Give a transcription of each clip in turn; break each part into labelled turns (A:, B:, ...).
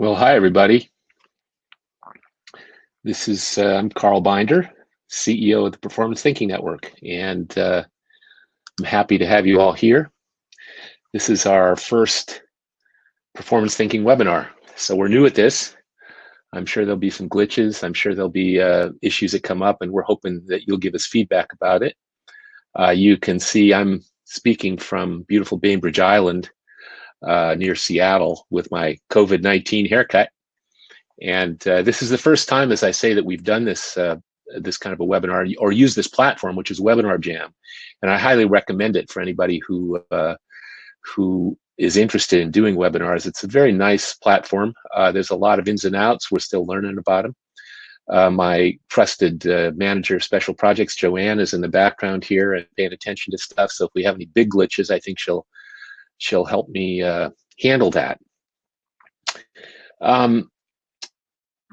A: Well, hi, everybody. This is I'm Carl Binder, CEO of the Performance Thinking Network, and I'm happy to have you all here. This is our first Performance Thinking webinar. So we're new at this. I'm sure there'll be some glitches. I'm sure there'll be issues that come up, and we're hoping that you'll give us feedback about it. You can see I'm speaking from beautiful Bainbridge Island near Seattle with my COVID-19 haircut. And this is the first time, as I say, that we've done this this kind of a webinar or use this platform, which is Webinar Jam. And I highly recommend it for anybody who is interested in doing webinars. It's a very nice platform. There's a lot of ins and outs. We're still learning about them. My trusted manager of special projects, Joanne, is in the background here and paying attention to stuff. So if we have any big glitches, I think she'll help me handle that.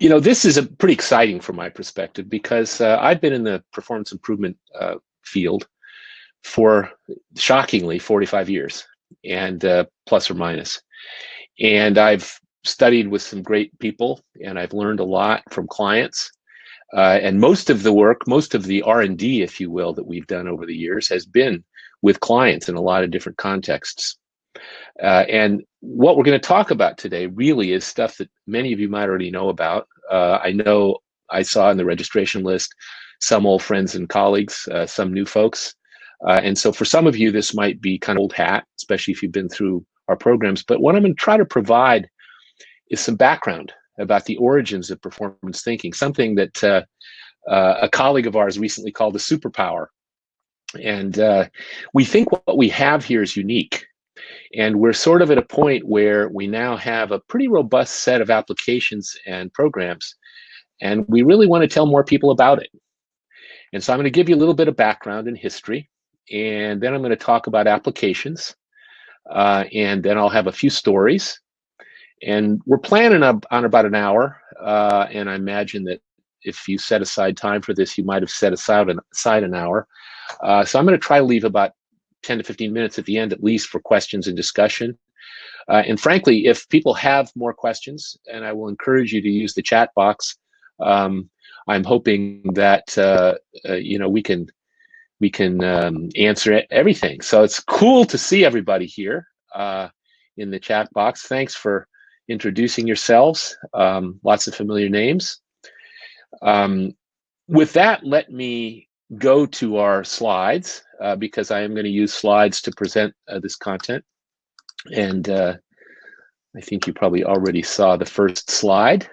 A: You know, this is pretty exciting from my perspective because I've been in the performance improvement field for, shockingly, 45 years, and plus or minus. And I've studied with some great people, and I've learned a lot from clients. And most of the work, most of the R&D, if you will, that we've done over the years has been with clients in a lot of different contexts. And what we're going to talk about today really is stuff that many of you might already know about. I know I saw in the registration list some old friends and colleagues, some new folks. And so for some of you, this might be kind of old hat, especially if you've been through our programs. But what I'm going to try to provide is some background about the origins of performance thinking, something that a colleague of ours recently called a superpower. And we think what we have here is unique. And we're sort of at a point where we now have a pretty robust set of applications and programs, and we really want to tell more people about it. And so I'm going to give you a little bit of background and history, and then I'm going to talk about applications, and then I'll have a few stories. And we're planning on about an hour, and I imagine that if you set aside time for this, you might have set aside an hour. So I'm going to try to leave about 10 to 15 minutes at the end, at least, for questions and discussion. And frankly, if people have more questions, and I will encourage you to use the chat box, I'm hoping that you know, we can answer everything. So it's cool to see everybody here in the chat box. Thanks for introducing yourselves. Lots of familiar names. With that, let me go to our slides because I am going to use slides to present this content. And I think you probably already saw the first slide.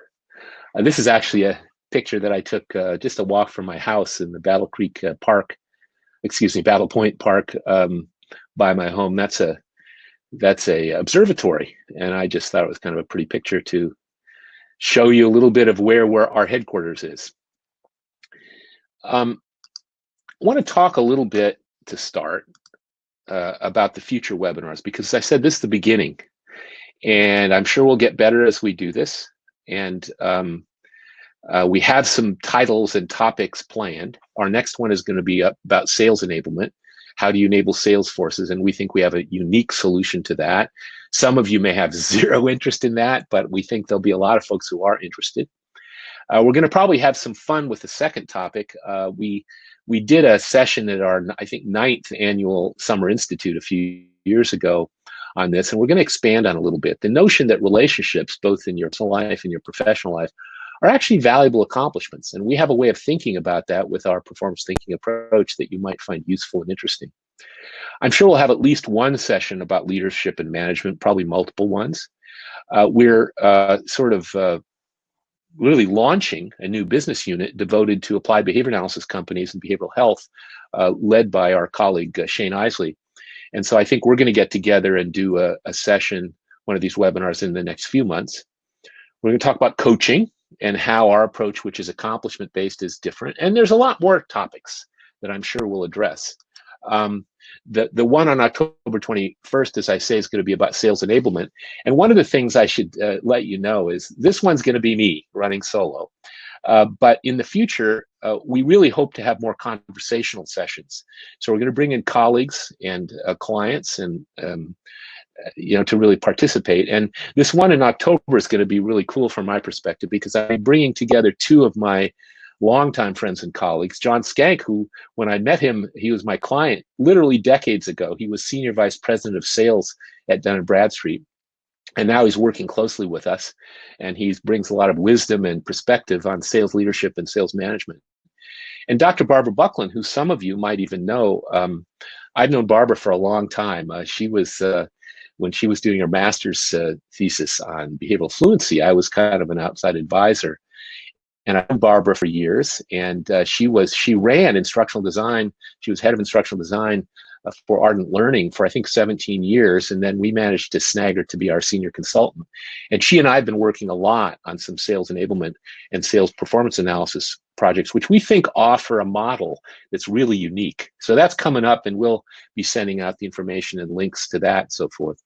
A: This is actually a picture that I took just a walk from my house in the Battle Creek Park, excuse me, Battle Point Park by my home. That's a observatory, and I just thought it was kind of a pretty picture to show you a little bit of where our headquarters is. I want to talk a little bit to start about the future webinars, because as I said, this is the beginning, and I'm sure we'll get better as we do this. And we have some titles and topics planned. Our next one is going to be about sales enablement. How do you enable sales forces? And we think we have a unique solution to that. Some of you may have zero interest in that, but we think there'll be a lot of folks who are interested. We're going to probably have some fun with the second topic. We did a session at our, I think, 9th annual Summer Institute a few years ago on this, and we're going to expand on a little bit. The notion that relationships, both in your personal life and your professional life, are actually valuable accomplishments. And we have a way of thinking about that with our performance thinking approach that you might find useful and interesting. I'm sure we'll have at least one session about leadership and management, probably multiple ones. We're sort of really launching a new business unit devoted to applied behavior analysis companies and behavioral health, led by our colleague Shane Isley. And so I think we're going to get together and do a session, one of these webinars, in the next few months. We're going to talk about coaching and how our approach, which is accomplishment based, is different. And there's a lot more topics that I'm sure we'll address. The one on October 21st, as I say, is going to be about sales enablement. And one of the things I should let you know is this one's going to be me running solo. But in the future, we really hope to have more conversational sessions. So we're going to bring in colleagues and clients and to really participate. And this one in October is going to be really cool from my perspective, because I'm bringing together two of my longtime friends and colleagues. John Skank, who, when I met him, he was my client literally decades ago. He was Senior Vice President of Sales at Dun & Bradstreet. And now he's working closely with us, and he brings a lot of wisdom and perspective on sales leadership and sales management. And Dr. Barbara Buckland, who some of you might even know, I've known Barbara for a long time. She was, when she was doing her master's thesis on behavioral fluency, I was kind of an outside advisor. And I've known Barbara for years, and she ran instructional design. She was head of instructional design for Ardent Learning for, I think, 17 years. And then we managed to snag her to be our senior consultant. And she and I have been working a lot on some sales enablement and sales performance analysis projects, which we think offer a model that's really unique. So that's coming up, and we'll be sending out the information and links to that and so forth.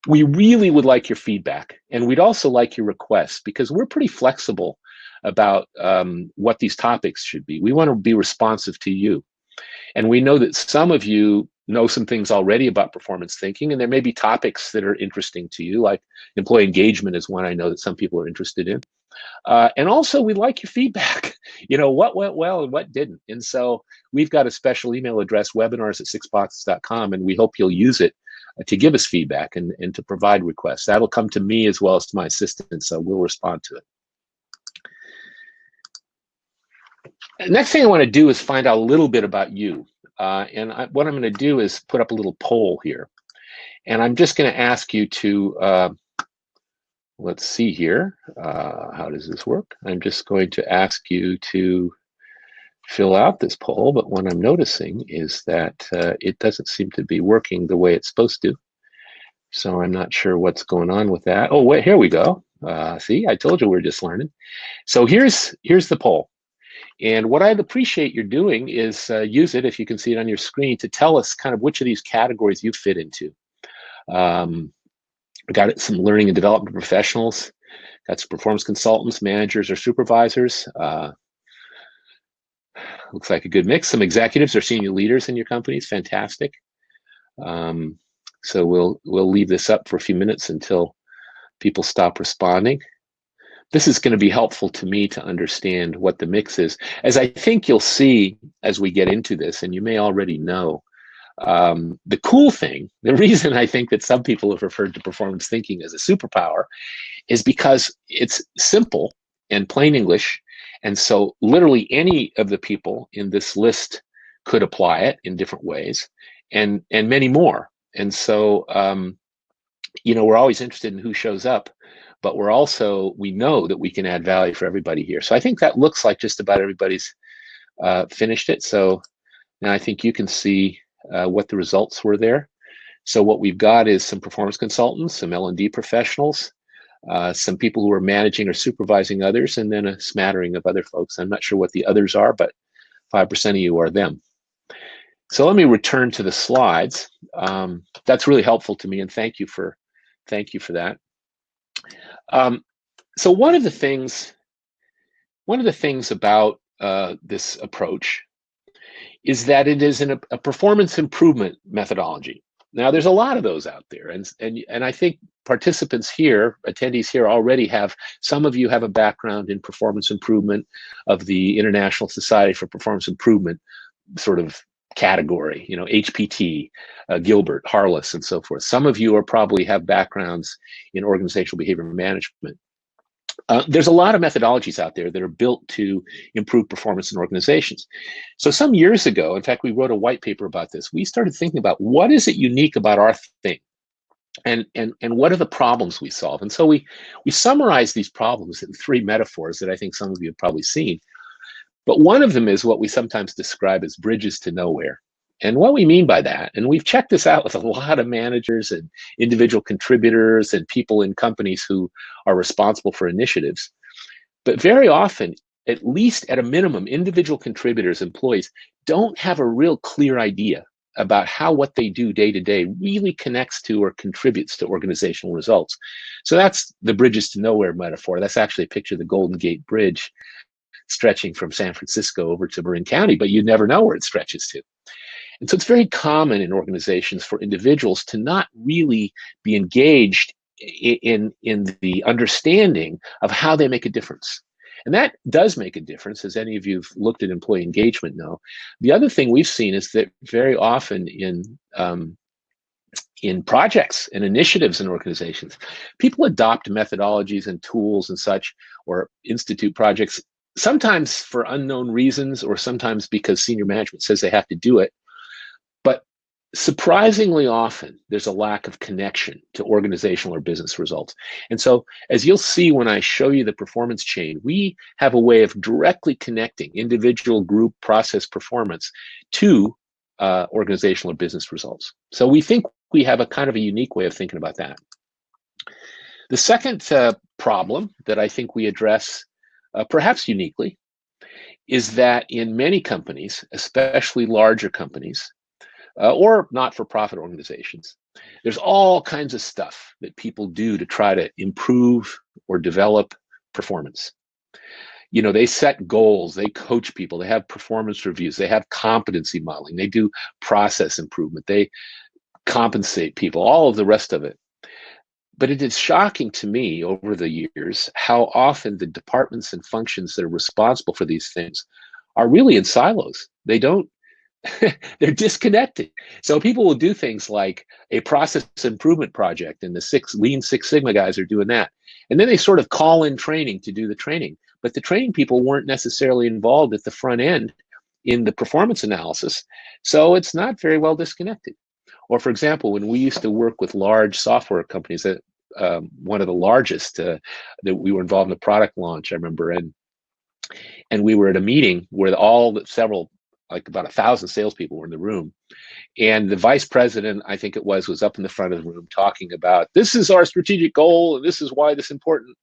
A: We really would like your feedback, and we'd also like your requests, because we're pretty flexible about what these topics should be. We want to be responsive to you. And we know that some of you know some things already about performance thinking, and there may be topics that are interesting to you, like employee engagement is one I know that some people are interested in. And also, we like your feedback. What went well and what didn't. And so we've got a special email address, webinars@sixboxes.com, and we hope you'll use it to give us feedback and to provide requests. That'll come to me as well as to my assistant, so we'll respond to it. Next thing I want to do is find out a little bit about you. What I'm going to do is put up a little poll here. And I'm just going to ask you to, let's see here. How does this work? I'm just going to ask you to fill out this poll. But what I'm noticing is that it doesn't seem to be working the way it's supposed to. So I'm not sure what's going on with that. Oh, wait, here we go. See, I told you we're just learning. So here's the poll. And what I'd appreciate you're doing is use it, if you can see it on your screen, to tell us kind of which of these categories you fit into. We got some learning and development professionals, got some performance consultants, managers, or supervisors. Looks like a good mix. Some executives or senior leaders in your companies, fantastic. So we'll leave this up for a few minutes until people stop responding. This is going to be helpful to me to understand what the mix is. As I think you'll see as we get into this, and you may already know, the cool thing, the reason I think that some people have referred to performance thinking as a superpower, is because it's simple and plain English. And so literally any of the people in this list could apply it in different ways, and many more. And so, we're always interested in who shows up. But we know that we can add value for everybody here. So I think that looks like just about everybody's finished it. So now I think you can see what the results were there. So what we've got is some performance consultants, some L&D professionals, some people who are managing or supervising others, and then a smattering of other folks. I'm not sure what the others are, but 5% of you are them. So let me return to the slides. That's really helpful to me, and thank you for that. So one of the things about this approach is that it is a performance improvement methodology. Now, there's a lot of those out there, and I think participants here, attendees here, already have. Some of you have a background in performance improvement of the International Society for Performance Improvement sort of category, HPT, Gilbert, Harless, and so forth. Some of you probably have backgrounds in organizational behavior management. There's a lot of methodologies out there that are built to improve performance in organizations. So some years ago, in fact, we wrote a white paper about this. We started thinking about what is it unique about our thing, and what are the problems we solve. And so we summarized these problems in 3 metaphors that I think some of you have probably seen. But one of them is what we sometimes describe as bridges to nowhere. And what we mean by that, and we've checked this out with a lot of managers and individual contributors and people in companies who are responsible for initiatives, but very often, at least at a minimum, individual contributors, employees, don't have a real clear idea about how what they do day to day really connects to or contributes to organizational results. So that's the bridges to nowhere metaphor. That's actually a picture of the Golden Gate Bridge stretching from San Francisco over to Marin County, but you never know where it stretches to. And so it's very common in organizations for individuals to not really be engaged in the understanding of how they make a difference. And that does make a difference, as any of you who've looked at employee engagement know. The other thing we've seen is that very often in projects and initiatives in organizations, people adopt methodologies and tools and such, or institute projects, sometimes for unknown reasons, or sometimes because senior management says they have to do it. But surprisingly often, there's a lack of connection to organizational or business results. And so, as you'll see when I show you the performance chain, we have a way of directly connecting individual, group, process performance to organizational or business results. So we think we have a kind of a unique way of thinking about that. The second problem that I think we address, perhaps uniquely, is that in many companies, especially larger companies, or not-for-profit organizations, there's all kinds of stuff that people do to try to improve or develop performance. You know, they set goals, they coach people, they have performance reviews, they have competency modeling, they do process improvement, they compensate people, all of the rest of it. But it is shocking to me over the years how often the departments and functions that are responsible for these things are really in silos. They don't, they're disconnected. So people will do things like a process improvement project, and the Lean Six Sigma guys are doing that. And then they sort of call in training to do the training. But the training people weren't necessarily involved at the front end in the performance analysis. So it's not very well disconnected. Or for example, when we used to work with large software companies, that one of the largest that we were involved in the product launch, I remember, and we were at a meeting where several, like about 1,000 salespeople were in the room. And the vice president, I think it was up in the front of the room talking about, this is our strategic goal, and this is why this important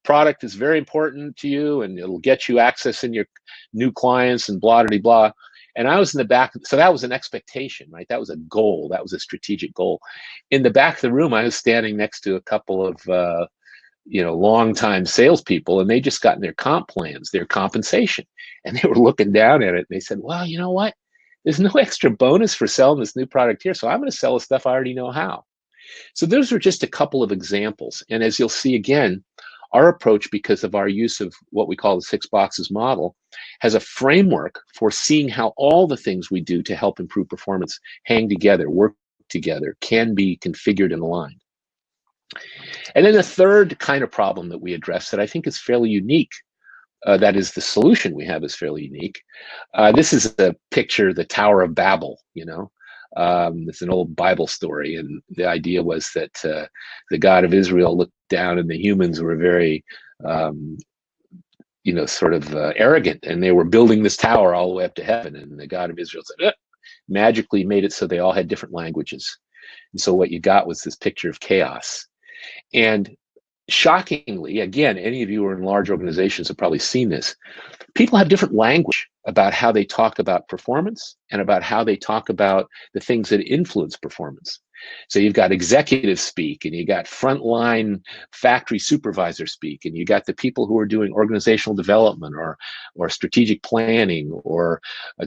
A: product is very important to you, and it'll get you access in your new clients and blah, blah, blah. And I was in the back, so that was an expectation, right? That was a goal, that was a strategic goal. In the back of the room, I was standing next to a couple of long-time salespeople, and they just gotten their comp plans, their compensation. And they were looking down at it, and they said, well, you know what? There's no extra bonus for selling this new product here, so I'm going to sell the stuff I already know how. So those are just a couple of examples. And as you'll see again, our approach, because of our use of what we call the 6 boxes model, has a framework for seeing how all the things we do to help improve performance hang together, work together, can be configured and aligned. And then the third kind of problem that we address that I think is fairly unique, that is the solution we have is fairly unique. This is a picture, the Tower of Babel, it's an old Bible story. And the idea was that the God of Israel looked down and the humans were very, arrogant, and they were building this tower all the way up to heaven. And the God of Israel said, magically made it so they all had different languages. And so what you got was this picture of chaos. And shockingly, again, any of you who are in large organizations have probably seen this. People have different language about how they talk about performance and about how they talk about the things that influence performance. So you've got executive speak, and you got frontline factory supervisor speak, and you got the people who are doing organizational development or strategic planning or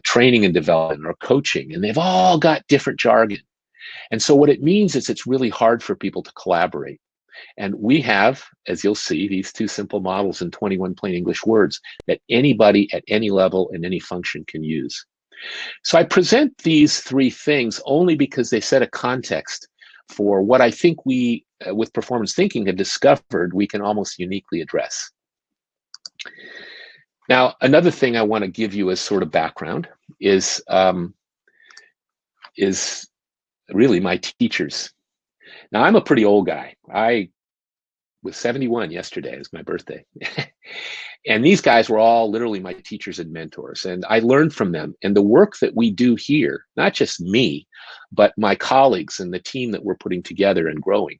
A: training and development or coaching, and they've all got different jargon. And so what it means is it's really hard for people to collaborate. And we have, as you'll see, these 2 simple models in 21 plain English words that anybody at any level and any function can use. So I present these 3 things only because they set a context for what I think we, with performance thinking, have discovered we can almost uniquely address. Now, another thing I want to give you as sort of background is really my teachers. Now, I'm a pretty old guy. I was 71 yesterday. It was my birthday. And these guys were all literally my teachers and mentors. And I learned from them. And the work that we do here, not just me, but my colleagues and the team that we're putting together and growing,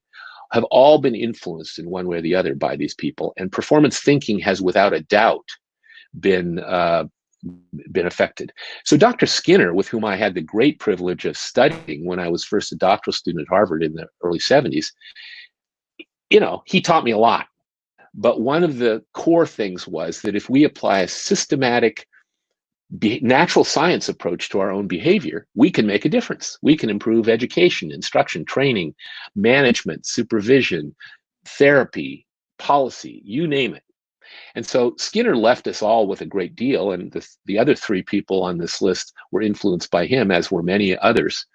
A: have all been influenced in one way or the other by these people. And performance thinking has, without a doubt, been affected. So Dr. Skinner, with whom I had the great privilege of studying when I was first a doctoral student at Harvard in the early 70s, he taught me a lot. But one of the core things was that if we apply a systematic natural science approach to our own behavior, we can make a difference. We can improve education, instruction, training, management, supervision, therapy, policy, you name it. And so Skinner left us all with a great deal, and the other three people on this list were influenced by him, as were many others.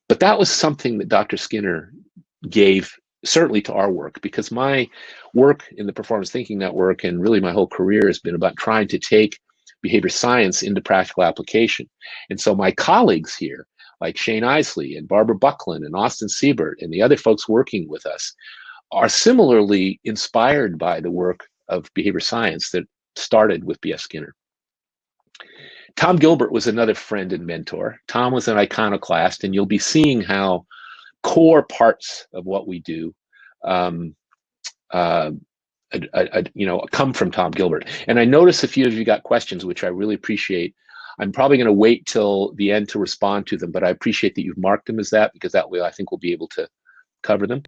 A: But that was something that Dr. Skinner gave certainly to our work, because my work in the Performance Thinking Network and really my whole career has been about trying to take behavior science into practical application. And so my colleagues here, like Shane Isley and Barbara Buckland and Austin Siebert and the other folks working with us, are similarly inspired by the work of behavior science that started with B.F. Skinner. Tom Gilbert was another friend and mentor. Tom was an iconoclast, and you'll be seeing how core parts of what we do come from Tom Gilbert. And I notice a few of you got questions, which I really appreciate. I'm probably going to wait till the end to respond to them, but I appreciate that you've marked them as that, because that way I think we'll be able to cover them.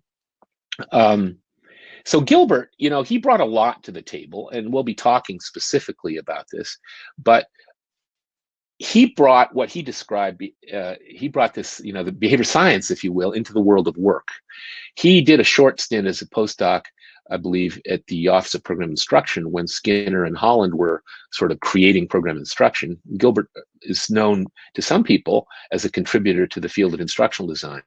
A: So Gilbert, he brought a lot to the table, and we'll be talking specifically about this, but he brought what he described, he brought this, the behavior science, if you will, into the world of work. He did a short stint as a postdoc, I believe, at the Office of Program Instruction when Skinner and Holland were sort of creating program instruction. Gilbert is known to some people as a contributor to the field of instructional design.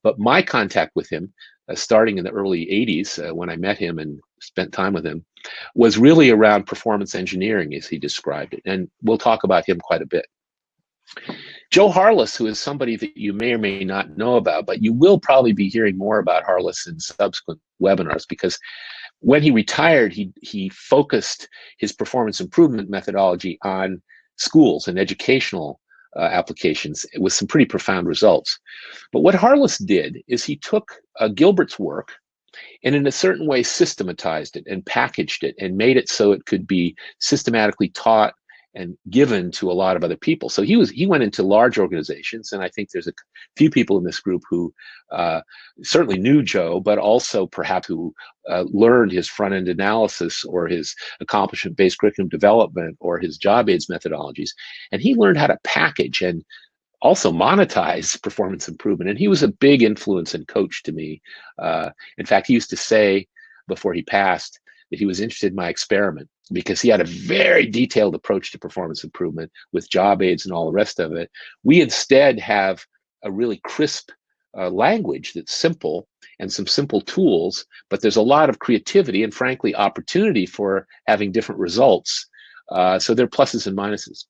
A: But my contact with him, starting in the early 80s, when I met him and spent time with him, was really around performance engineering, as he described it. And we'll talk about him quite a bit. Joe Harless, who is somebody that you may or may not know about, but you will probably be hearing more about Harless in subsequent webinars, because when he retired, he focused his performance improvement methodology on schools and educational applications with some pretty profound results. But what Harless did is he took Gilbert's work and in a certain way systematized it and packaged it and made it so it could be systematically taught and given to a lot of other people. So he went into large organizations, and I think there's a few people in this group who certainly knew Joe, but also perhaps who learned his front-end analysis or his accomplishment-based curriculum development or his job aids methodologies. And he learned how to package and also monetize performance improvement. And he was a big influence and coach to me. In fact, he used to say before he passed that he was interested in my experiment, because he had a very detailed approach to performance improvement with job aids and all the rest of it. We instead have a really crisp language that's simple and some simple tools, but there's a lot of creativity and frankly opportunity for having different results. So there are pluses and minuses.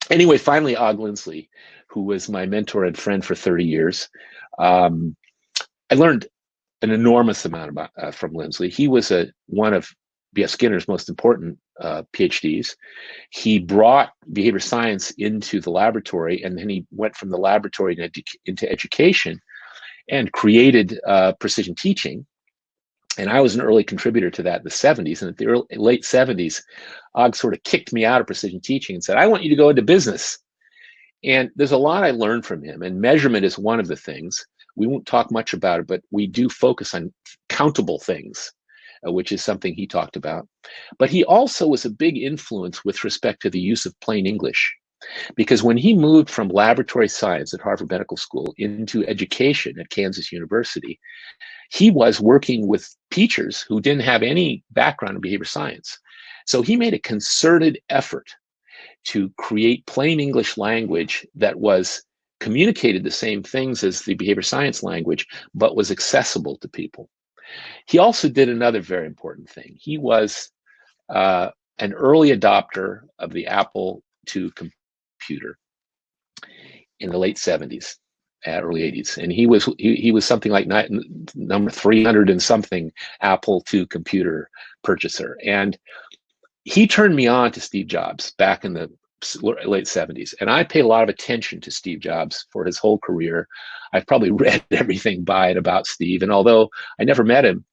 A: Anyway, finally, Og Lindsley, who was my mentor and friend for 30 years. I learned an enormous amount from Lindsley. He was one of B.F. Skinner's most important PhDs. He brought behavior science into the laboratory, and then he went from the laboratory into education and created precision teaching. And I was an early contributor to that in the 70s. And at the late 70s, Og sort of kicked me out of precision teaching and said, I want you to go into business. And there's a lot I learned from him, and measurement is one of the things. We won't talk much about it, but we do focus on countable things, which is something he talked about. But he also was a big influence with respect to the use of plain English, because when he moved from laboratory science at Harvard Medical School into education at Kansas University, he was working with teachers who didn't have any background in behavior science. So he made a concerted effort to create plain English language that was communicated the same things as the behavior science language, but was accessible to people. He also did another very important thing. He was an early adopter of the Apple II computer in the late 70s, early 80s. And he was something like number 300 and something Apple II computer purchaser. And he turned me on to Steve Jobs back in the late 70s. And I paid a lot of attention to Steve Jobs for his whole career. I've probably read everything by and about Steve. And although I never met him,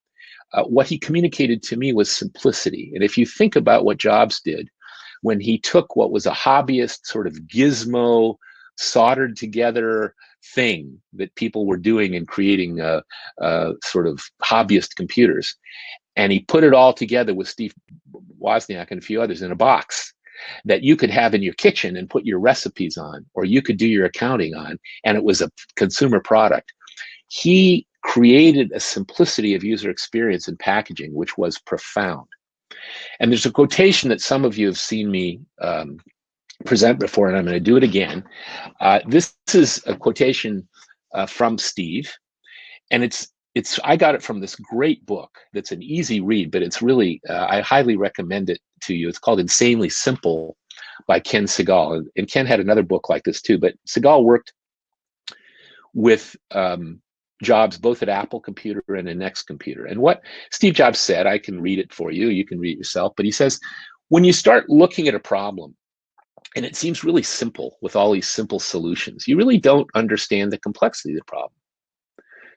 A: what he communicated to me was simplicity. And if you think about what Jobs did, when he took what was a hobbyist sort of gizmo, soldered together thing that people were doing in creating sort of hobbyist computers, and he put it all together with Steve Wozniak and a few others in a box. that you could have in your kitchen and put your recipes on, or you could do your accounting on, and it was a consumer product. He created a simplicity of user experience and packaging, which was profound. And there's a quotation that some of you have seen me present before, and I'm going to do it again. This is a quotation from Steve, and I got it from this great book that's an easy read, but it's really, I highly recommend it to you. It's called Insanely Simple by Ken Segall. And Ken had another book like this too, but Segall worked with Jobs both at Apple Computer and at Next Computer. And what Steve Jobs said, I can read it for you, you can read it yourself, but he says, when you start looking at a problem, and it seems really simple with all these simple solutions, you really don't understand the complexity of the problem.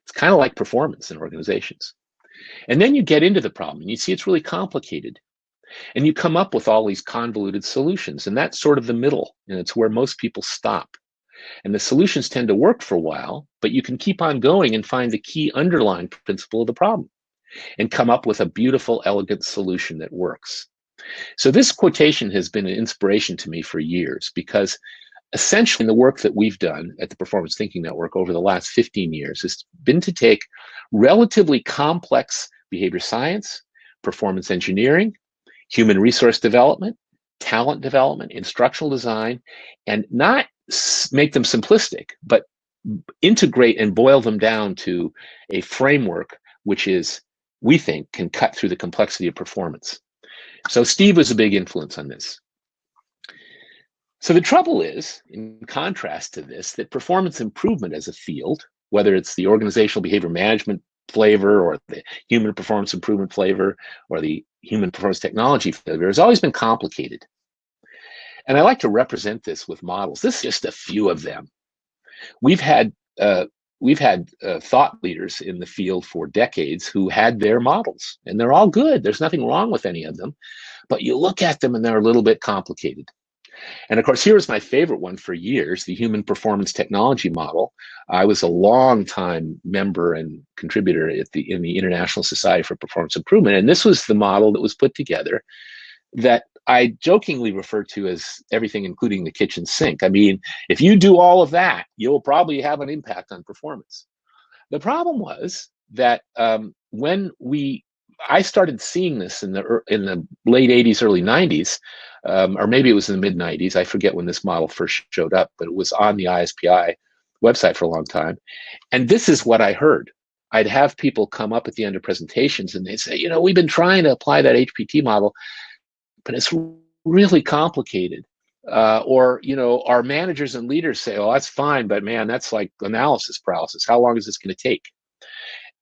A: It's kind of like performance in organizations. And then you get into the problem and you see it's really complicated. And you come up with all these convoluted solutions. And that's sort of the middle. And it's where most people stop. And the solutions tend to work for a while, but you can keep on going and find the key underlying principle of the problem and come up with a beautiful, elegant solution that works. So this quotation has been an inspiration to me for years, because essentially the work that we've done at the Performance Thinking Network over the last 15 years has been to take relatively complex behavior science, performance engineering, human resource development, talent development, instructional design, and not make them simplistic, but integrate and boil them down to a framework which is, we think, can cut through the complexity of performance. So Steve was a big influence on this. So the trouble is, in contrast to this, that performance improvement as a field, whether it's the organizational behavior management flavor or the human performance improvement flavor or the human performance technology flavor, has always been complicated. And I like to represent this with models. This is just a few of them. We've had thought leaders in the field for decades who had their models, and they're all good. There's nothing wrong with any of them, but you look at them and they're a little bit complicated. And of course, here was my favorite one for years, the human performance technology model. I was a long time member and contributor in the International Society for Performance Improvement. And this was the model that was put together that I jokingly refer to as everything, including the kitchen sink. I mean, if you do all of that, you'll probably have an impact on performance. The problem was that I started seeing this in the late 80s, early 90s, or maybe it was in the mid 90s. I forget when this model first showed up, but it was on the ISPI website for a long time. And this is what I heard. I'd have people come up at the end of presentations and they'd say, we've been trying to apply that HPT model, but it's really complicated. Or our managers and leaders say, oh, that's fine, but man, that's like analysis paralysis. How long is this going to take?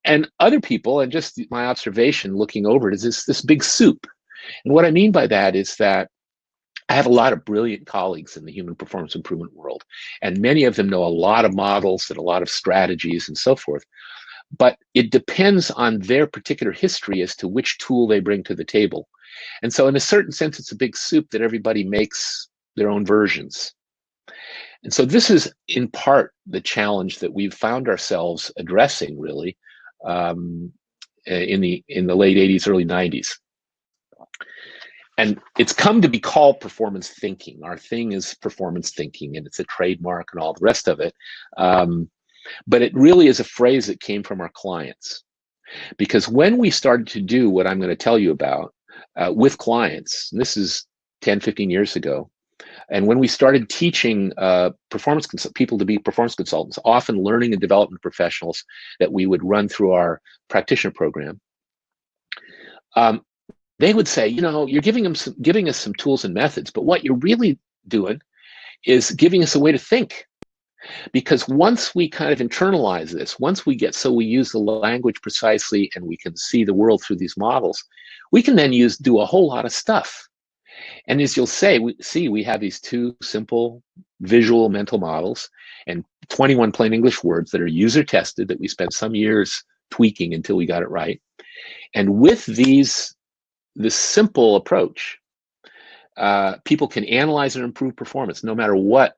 A: And other people, and just my observation looking over it, is this big soup. And what I mean by that is that I have a lot of brilliant colleagues in the human performance improvement world, and many of them know a lot of models and a lot of strategies and so forth. But it depends on their particular history as to which tool they bring to the table. And so in a certain sense, it's a big soup that everybody makes their own versions. And so this is in part the challenge that we've found ourselves addressing, really, in the late 80s, early 90s. And it's come to be called performance thinking. Our thing is performance thinking, and it's a trademark and all the rest of it. But it really is a phrase that came from our clients. Because when we started to do what I'm going to tell you about with clients, and this is 10, 15 years ago, and when we started teaching people to be performance consultants, often learning and development professionals that we would run through our practitioner program, they would say, you're giving us some tools and methods, but what you're really doing is giving us a way to think. Because once we kind of internalize this, once we use the language precisely and we can see the world through these models, we can then do a whole lot of stuff. And as you'll say, we have these two simple visual mental models and 21 plain English words that are user tested that we spent some years tweaking until we got it right. And with this simple approach, people can analyze and improve performance no matter what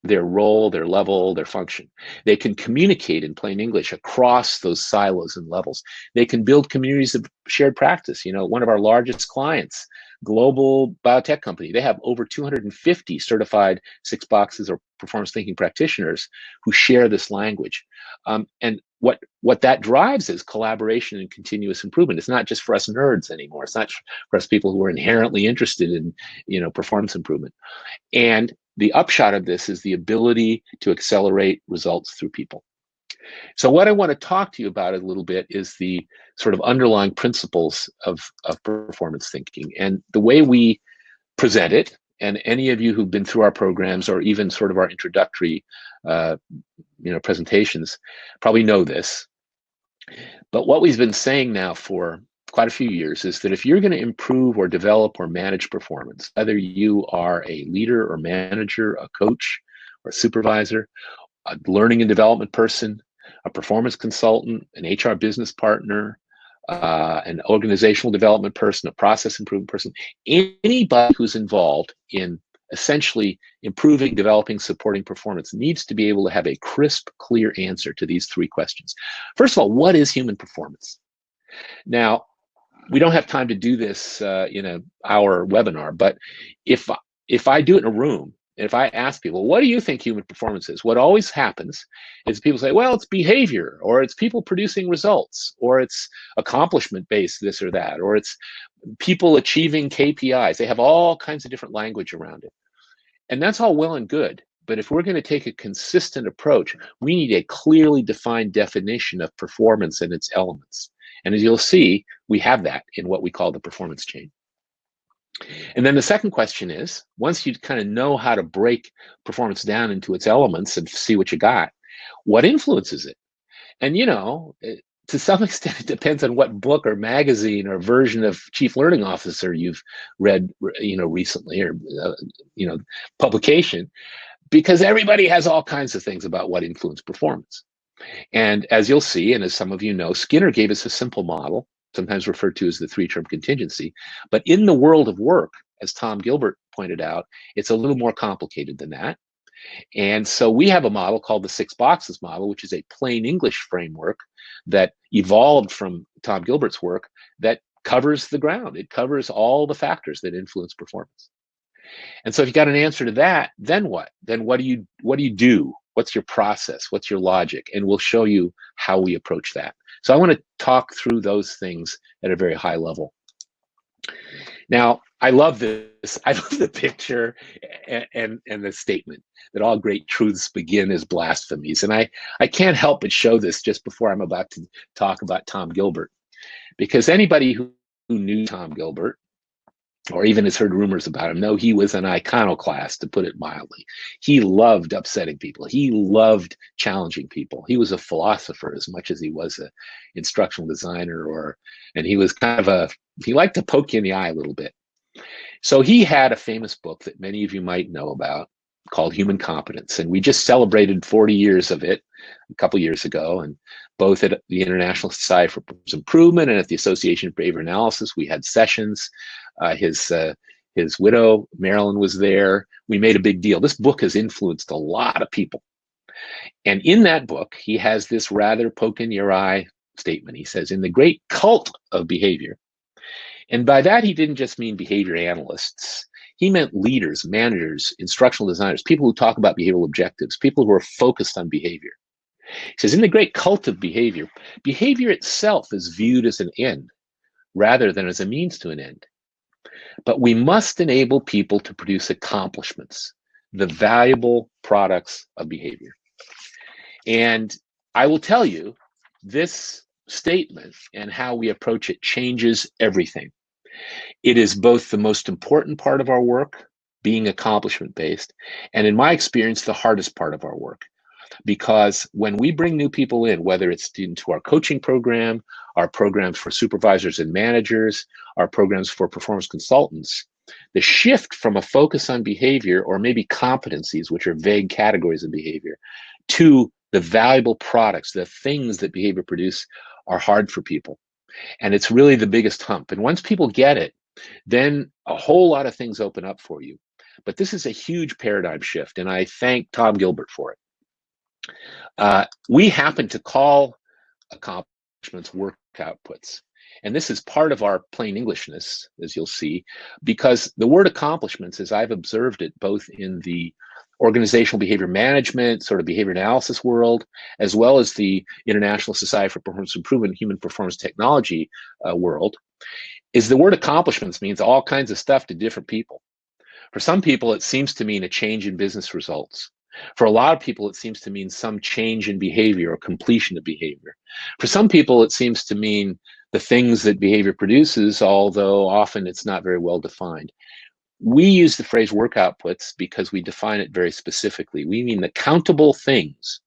A: their role, their level, their function. They can communicate in plain English across those silos and levels. They can build communities of shared practice. You know, one of our largest clients, global biotech company, they have over 250 certified six boxes or performance thinking practitioners who share this language. And what that drives is collaboration and continuous improvement. It's not just for us nerds anymore. It's not for us people who are inherently interested in, you know, performance improvement. And the upshot of this is the ability to accelerate results through people. So what I want to talk to you about a little bit is the sort of underlying principles of performance thinking and the way we present it. And any of you who've been through our programs or even sort of our introductory presentations probably know this. But what we've been saying now for quite a few years is that if you're going to improve or develop or manage performance, whether you are a leader or manager, a coach or a supervisor, a learning and development person, a performance consultant, an HR business partner, an organizational development person, a process improvement person, anybody who's involved in essentially improving, developing, supporting performance needs to be able to have a crisp, clear answer to these three questions. First of all, what is human performance? Now, we don't have time to do this in an hour webinar, but if I do it in a room, if I ask people, what do you think human performance is? What always happens is people say, well, it's behavior, or it's people producing results, or it's accomplishment-based this or that, or it's people achieving KPIs. They have all kinds of different language around it. And that's all well and good. But if we're going to take a consistent approach, we need a clearly defined definition of performance and its elements. And as you'll see, we have that in what we call the performance chain. And then the second question is, once you kind of know how to break performance down into its elements and see what you got, what influences it? And, you know, to some extent, it depends on what book or magazine or version of Chief Learning Officer you've read, you know, recently, or, publication, because everybody has all kinds of things about what influences performance. And as you'll see, and as some of you know, Skinner gave us a simple model, sometimes referred to as the three-term contingency. But in the world of work, as Tom Gilbert pointed out, it's a little more complicated than that. And so we have a model called the six boxes model, which is a plain English framework that evolved from Tom Gilbert's work that covers the ground. It covers all the factors that influence performance. And so if you got an answer to that, then what? Then what do you do? What's your process? What's your logic? And we'll show you how we approach that. So I want to talk through those things at a very high level. Now, I love this. I love the picture and the statement that all great truths begin as blasphemies. And I can't help but show this just before I'm about to talk about Tom Gilbert, because anybody who knew Tom Gilbert, or even has heard rumors about him, know he was an iconoclast, to put it mildly. He loved upsetting people. He loved challenging people. He was a philosopher as much as he was an instructional designer, and he was kind of he liked to poke you in the eye a little bit. So he had a famous book that many of you might know about called Human Competence. And we just celebrated 40 years of it a couple years ago. And both at the International Society for Performance Improvement and at the Association for Behavior Analysis, we had sessions. His widow, Marilyn, was there. We made a big deal. This book has influenced a lot of people. And in that book, he has this rather poke in your eye statement. He says, in the great cult of behavior, and by that, he didn't just mean behavior analysts. He meant leaders, managers, instructional designers, people who talk about behavioral objectives, people who are focused on behavior. He says, in the great cult of behavior, behavior itself is viewed as an end rather than as a means to an end. But we must enable people to produce accomplishments, the valuable products of behavior. And I will tell you, this statement and how we approach it changes everything. It is both the most important part of our work, being accomplishment-based, and in my experience, the hardest part of our work. Because when we bring new people in, whether it's into our coaching program, our programs for supervisors and managers, our programs for performance consultants, the shift from a focus on behavior, or maybe competencies, which are vague categories of behavior, to the valuable products, the things that behavior produce, are hard for people. And it's really the biggest hump. And once people get it, then a whole lot of things open up for you. but this is a huge paradigm shift, and I thank Tom Gilbert for it. We happen to call accomplishments work outputs. And this is part of our plain Englishness, as you'll see, because the word accomplishments, as I've observed it, both in the organizational behavior management, sort of behavior analysis world, as well as the International Society for Performance Improvement and Human Performance Technology world, is the word accomplishments means all kinds of stuff to different people. For some people, it seems to mean a change in business results. For a lot of people, it seems to mean some change in behavior or completion of behavior. For some people, it seems to mean the things that behavior produces, although often it's not very well defined. We use the phrase work outputs because we define it very specifically. We mean the countable things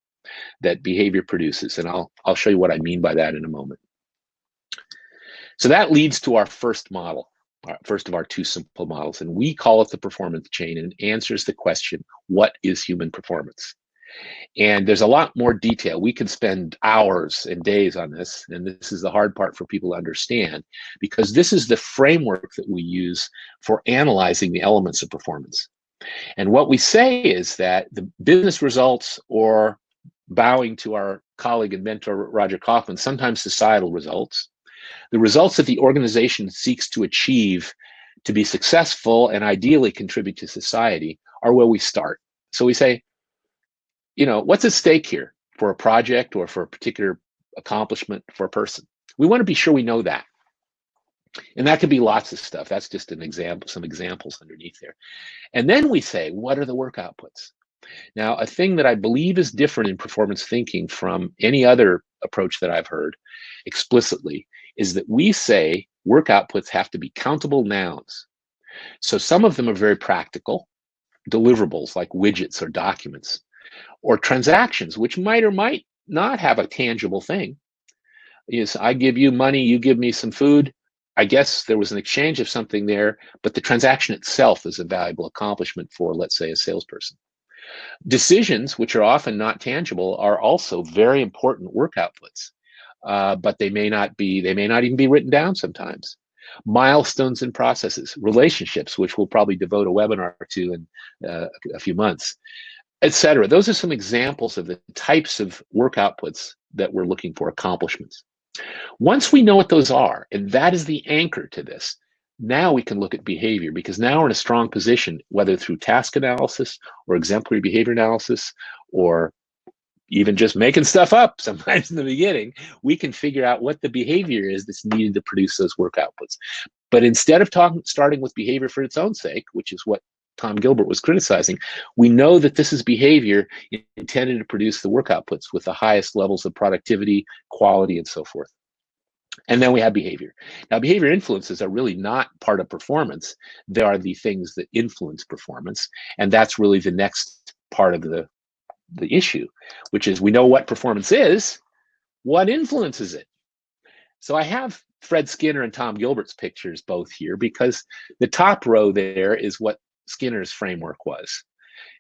A: that behavior produces, and I'll show you what I mean by that in a moment. So that leads to our first model. First of our two simple models, and we call it the performance chain, and it answers the question, what is human performance? And there's a lot more detail. We could spend hours and days on this, and this is the hard part for people to understand, because this is the framework that we use for analyzing the elements of performance. And what we say is that the business results, or bowing to our colleague and mentor, Roger Kaufman, sometimes societal results, the results that the organization seeks to achieve to be successful and ideally contribute to society, are where we start. So we say, what's at stake here for a project or for a particular accomplishment for a person? We want to be sure we know that. And that could be lots of stuff. That's just an example, some examples underneath there. And then we say, what are the work outputs? Now, a thing that I believe is different in performance thinking from any other approach that I've heard explicitly is that we say work outputs have to be countable nouns. So some of them are very practical, deliverables like widgets or documents, or transactions, which might or might not have a tangible thing. Is I give you money, you give me some food. I guess there was an exchange of something there, but the transaction itself is a valuable accomplishment for, let's say, a salesperson. Decisions, which are often not tangible, are also very important work outputs, but they may not even be written down sometimes. Milestones and processes, relationships, which we'll probably devote a webinar to in a few months, etc. Those are some examples of the types of work outputs that we're looking for, accomplishments. Once we know what those are, and that is the anchor to this, now we can look at behavior, because now we're in a strong position, whether through task analysis or exemplary behavior analysis, or even just making stuff up sometimes in the beginning, we can figure out what the behavior is that's needed to produce those work outputs. But instead of starting with behavior for its own sake, which is what Tom Gilbert was criticizing, we know that this is behavior intended to produce the work outputs with the highest levels of productivity, quality, and so forth. And then we have behavior. Now, behavior influences are really not part of performance. They are the things that influence performance. And that's really the next part of the issue, which is we know what performance is, what influences it? So I have Fred Skinner and Tom Gilbert's pictures both here, because the top row there is what Skinner's framework was.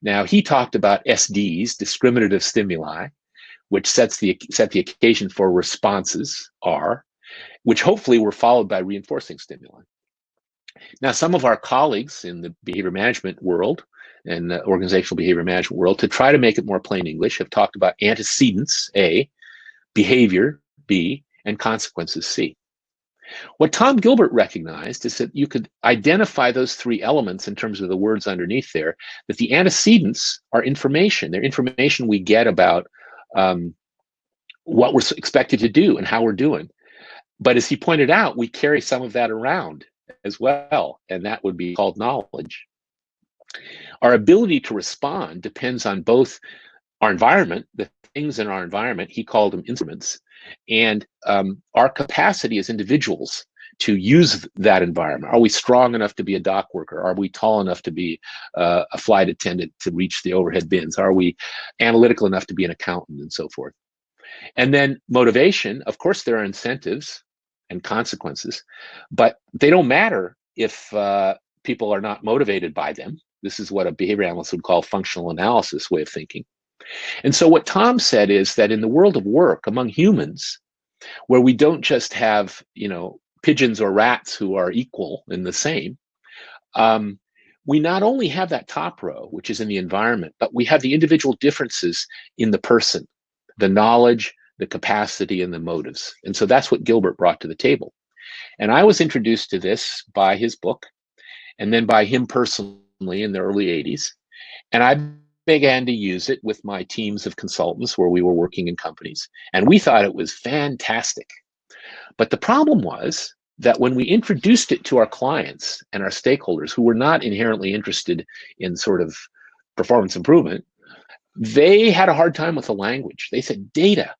A: Now, he talked about SDs, discriminative stimuli, which set the occasion for responses, R, which hopefully were followed by reinforcing stimuli. Now, some of our colleagues in the behavior management world and the organizational behavior management world, to try to make it more plain English, have talked about antecedents, A, behavior, B, and consequences, C. What Tom Gilbert recognized is that you could identify those three elements in terms of the words underneath there, that the antecedents are information. They're information we get about what we're expected to do and how we're doing. But as he pointed out, we carry some of that around as well, and that would be called knowledge. Our ability to respond depends on both our environment, the things in our environment, he called them instruments, and our capacity as individuals to use that environment. Are we strong enough to be a dock worker? Are we tall enough to be a flight attendant to reach the overhead bins? Are we analytical enough to be an accountant, and so forth? And then motivation, of course, there are incentives and consequences, but they don't matter if people are not motivated by them. This is what a behavior analyst would call functional analysis way of thinking. And so what Tom said is that in the world of work among humans, where we don't just have, pigeons or rats who are equal and the same, we not only have that top row, which is in the environment, but we have the individual differences in the person, the knowledge, the capacity, and the motives. And so that's what Gilbert brought to the table. And I was introduced to this by his book and then by him personally in the early 80s. And I began to use it with my teams of consultants where we were working in companies. And we thought it was fantastic. But the problem was that when we introduced it to our clients and our stakeholders who were not inherently interested in sort of performance improvement, they had a hard time with the language. They said, data.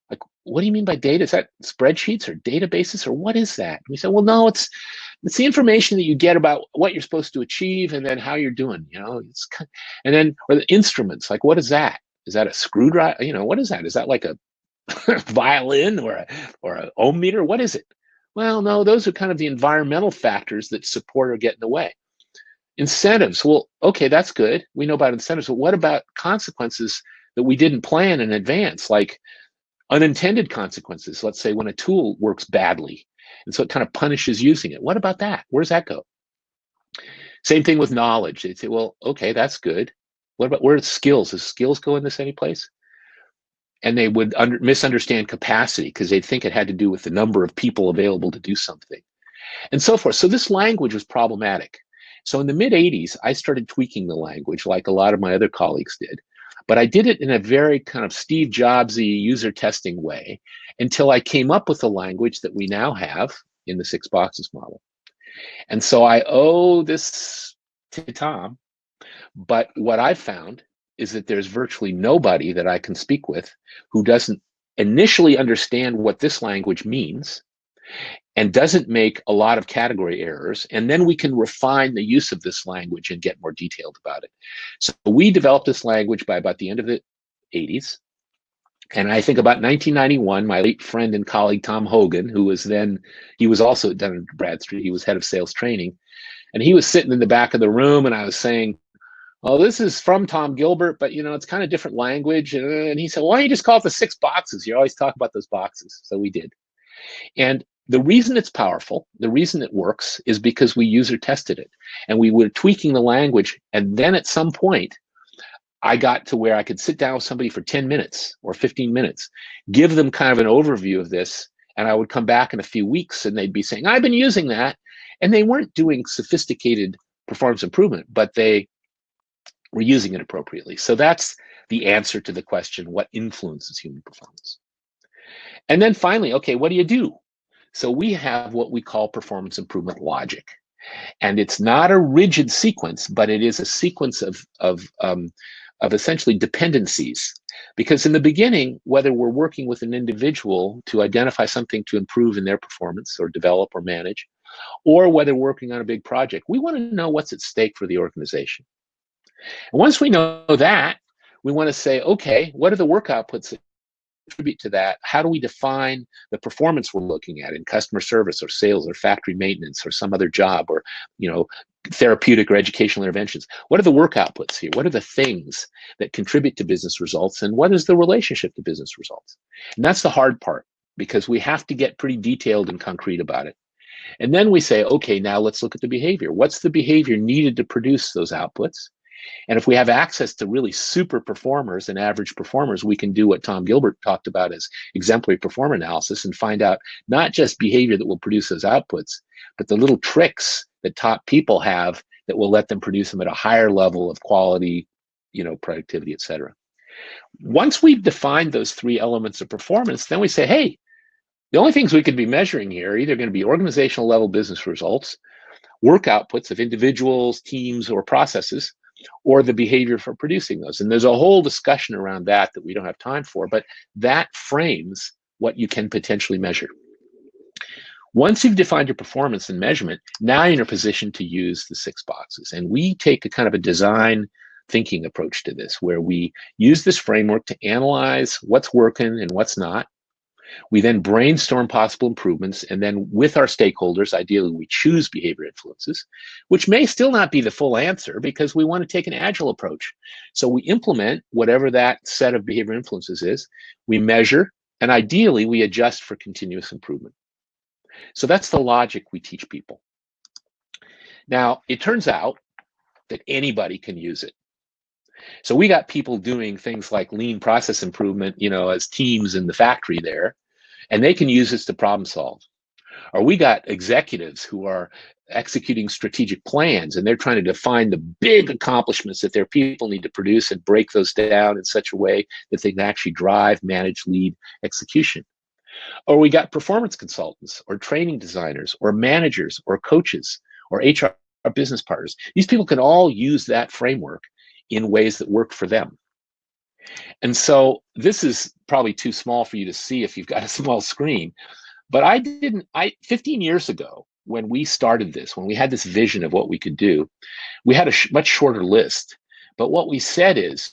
A: Like, what do you mean by data? Is that spreadsheets or databases or what is that? And we said, well, no, it's the information that you get about what you're supposed to achieve and then how you're doing, and then, or the instruments, like, what is that? Is that a screwdriver? What is that? Is that like a violin or a ohm meter? What is it? Well, no, those are kind of the environmental factors that support or get in the way. Incentives. Well, okay, that's good. We know about incentives, but what about consequences that we didn't plan in advance, like unintended consequences? Let's say when a tool works badly, and so it kind of punishes using it. What about that? Where does that go? Same thing with knowledge. They'd say, well, okay, that's good. What about where are skills? Does skills go in this any place? And they would misunderstand capacity because they'd think it had to do with the number of people available to do something, and so forth. So this language was problematic. So in the mid 80s, I started tweaking the language like a lot of my other colleagues did. But I did it in a very kind of Steve Jobsy user testing way until I came up with the language that we now have in the 6 boxes model. And so I owe this to Tom. But what I've found is that there's virtually nobody that I can speak with who doesn't initially understand what this language means and doesn't make a lot of category errors. And then we can refine the use of this language and get more detailed about it. So we developed this language by about the end of the 80s. And I think about 1991, my late friend and colleague, Tom Hogan, who was then, he was also at Dun & Bradstreet, he was head of sales training. And he was sitting in the back of the room and I was saying, oh, this is from Tom Gilbert, but it's kind of different language. And he said, well, why don't you just call it the 6 boxes? You always talk about those boxes. So we did. And the reason it's powerful, the reason it works is because we user tested it and we were tweaking the language. And then at some point, I got to where I could sit down with somebody for 10 minutes or 15 minutes, give them kind of an overview of this. And I would come back in a few weeks and they'd be saying, I've been using that. And they weren't doing sophisticated performance improvement, but they were using it appropriately. So that's the answer to the question, what influences human performance? And then finally, okay, what do you do? So we have what we call performance improvement logic. And it's not a rigid sequence, but it is a sequence of essentially dependencies. Because in the beginning, whether we're working with an individual to identify something to improve in their performance or develop or manage, or whether we're working on a big project, we want to know what's at stake for the organization. And once we know that, we want to say, okay, what are the work outputs that contribute to that? How do we define the performance we're looking at in customer service or sales or factory maintenance or some other job or, therapeutic or educational interventions? What are the work outputs here? What are the things that contribute to business results? And what is the relationship to business results? And that's the hard part because we have to get pretty detailed and concrete about it. And then we say, okay, now let's look at the behavior. What's the behavior needed to produce those outputs? And if we have access to really super performers and average performers, we can do what Tom Gilbert talked about as exemplary performer analysis and find out not just behavior that will produce those outputs, but the little tricks that top people have that will let them produce them at a higher level of quality, productivity, et cetera. Once we've defined those 3 elements of performance, then we say, hey, the only things we could be measuring here are either going to be organizational level business results, work outputs of individuals, teams, or processes, or the behavior for producing those. And there's a whole discussion around that we don't have time for, but that frames what you can potentially measure. Once you've defined your performance and measurement, now you're in a position to use the 6 boxes. And we take a kind of a design thinking approach to this, where we use this framework to analyze what's working and what's not. We then brainstorm possible improvements, and then with our stakeholders, ideally we choose behavior influences, which may still not be the full answer because we want to take an agile approach. So we implement whatever that set of behavior influences is, we measure, and ideally we adjust for continuous improvement. So that's the logic we teach people. Now, it turns out that anybody can use it. So we got people doing things like lean process improvement, as teams in the factory there, and they can use this to problem solve. Or we got executives who are executing strategic plans and they're trying to define the big accomplishments that their people need to produce and break those down in such a way that they can actually drive, manage, lead execution. Or we got performance consultants or training designers or managers or coaches or HR business partners. These people can all use that framework in ways that work for them. And so this is probably too small for you to see if you've got a small screen, but 15 years ago, when we started this, when we had this vision of what we could do, we had a much shorter list. But what we said is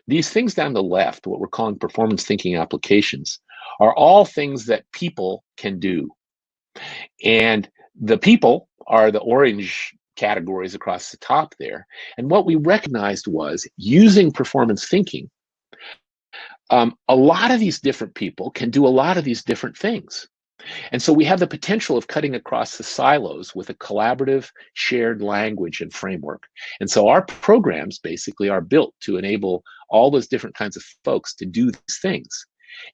A: these things down the left, what we're calling performance thinking applications, are all things that people can do. And the people are the orange categories across the top there. And what we recognized was using performance thinking, a lot of these different people can do a lot of these different things. And so we have the potential of cutting across the silos with a collaborative shared language and framework. And so our programs basically are built to enable all those different kinds of folks to do these things.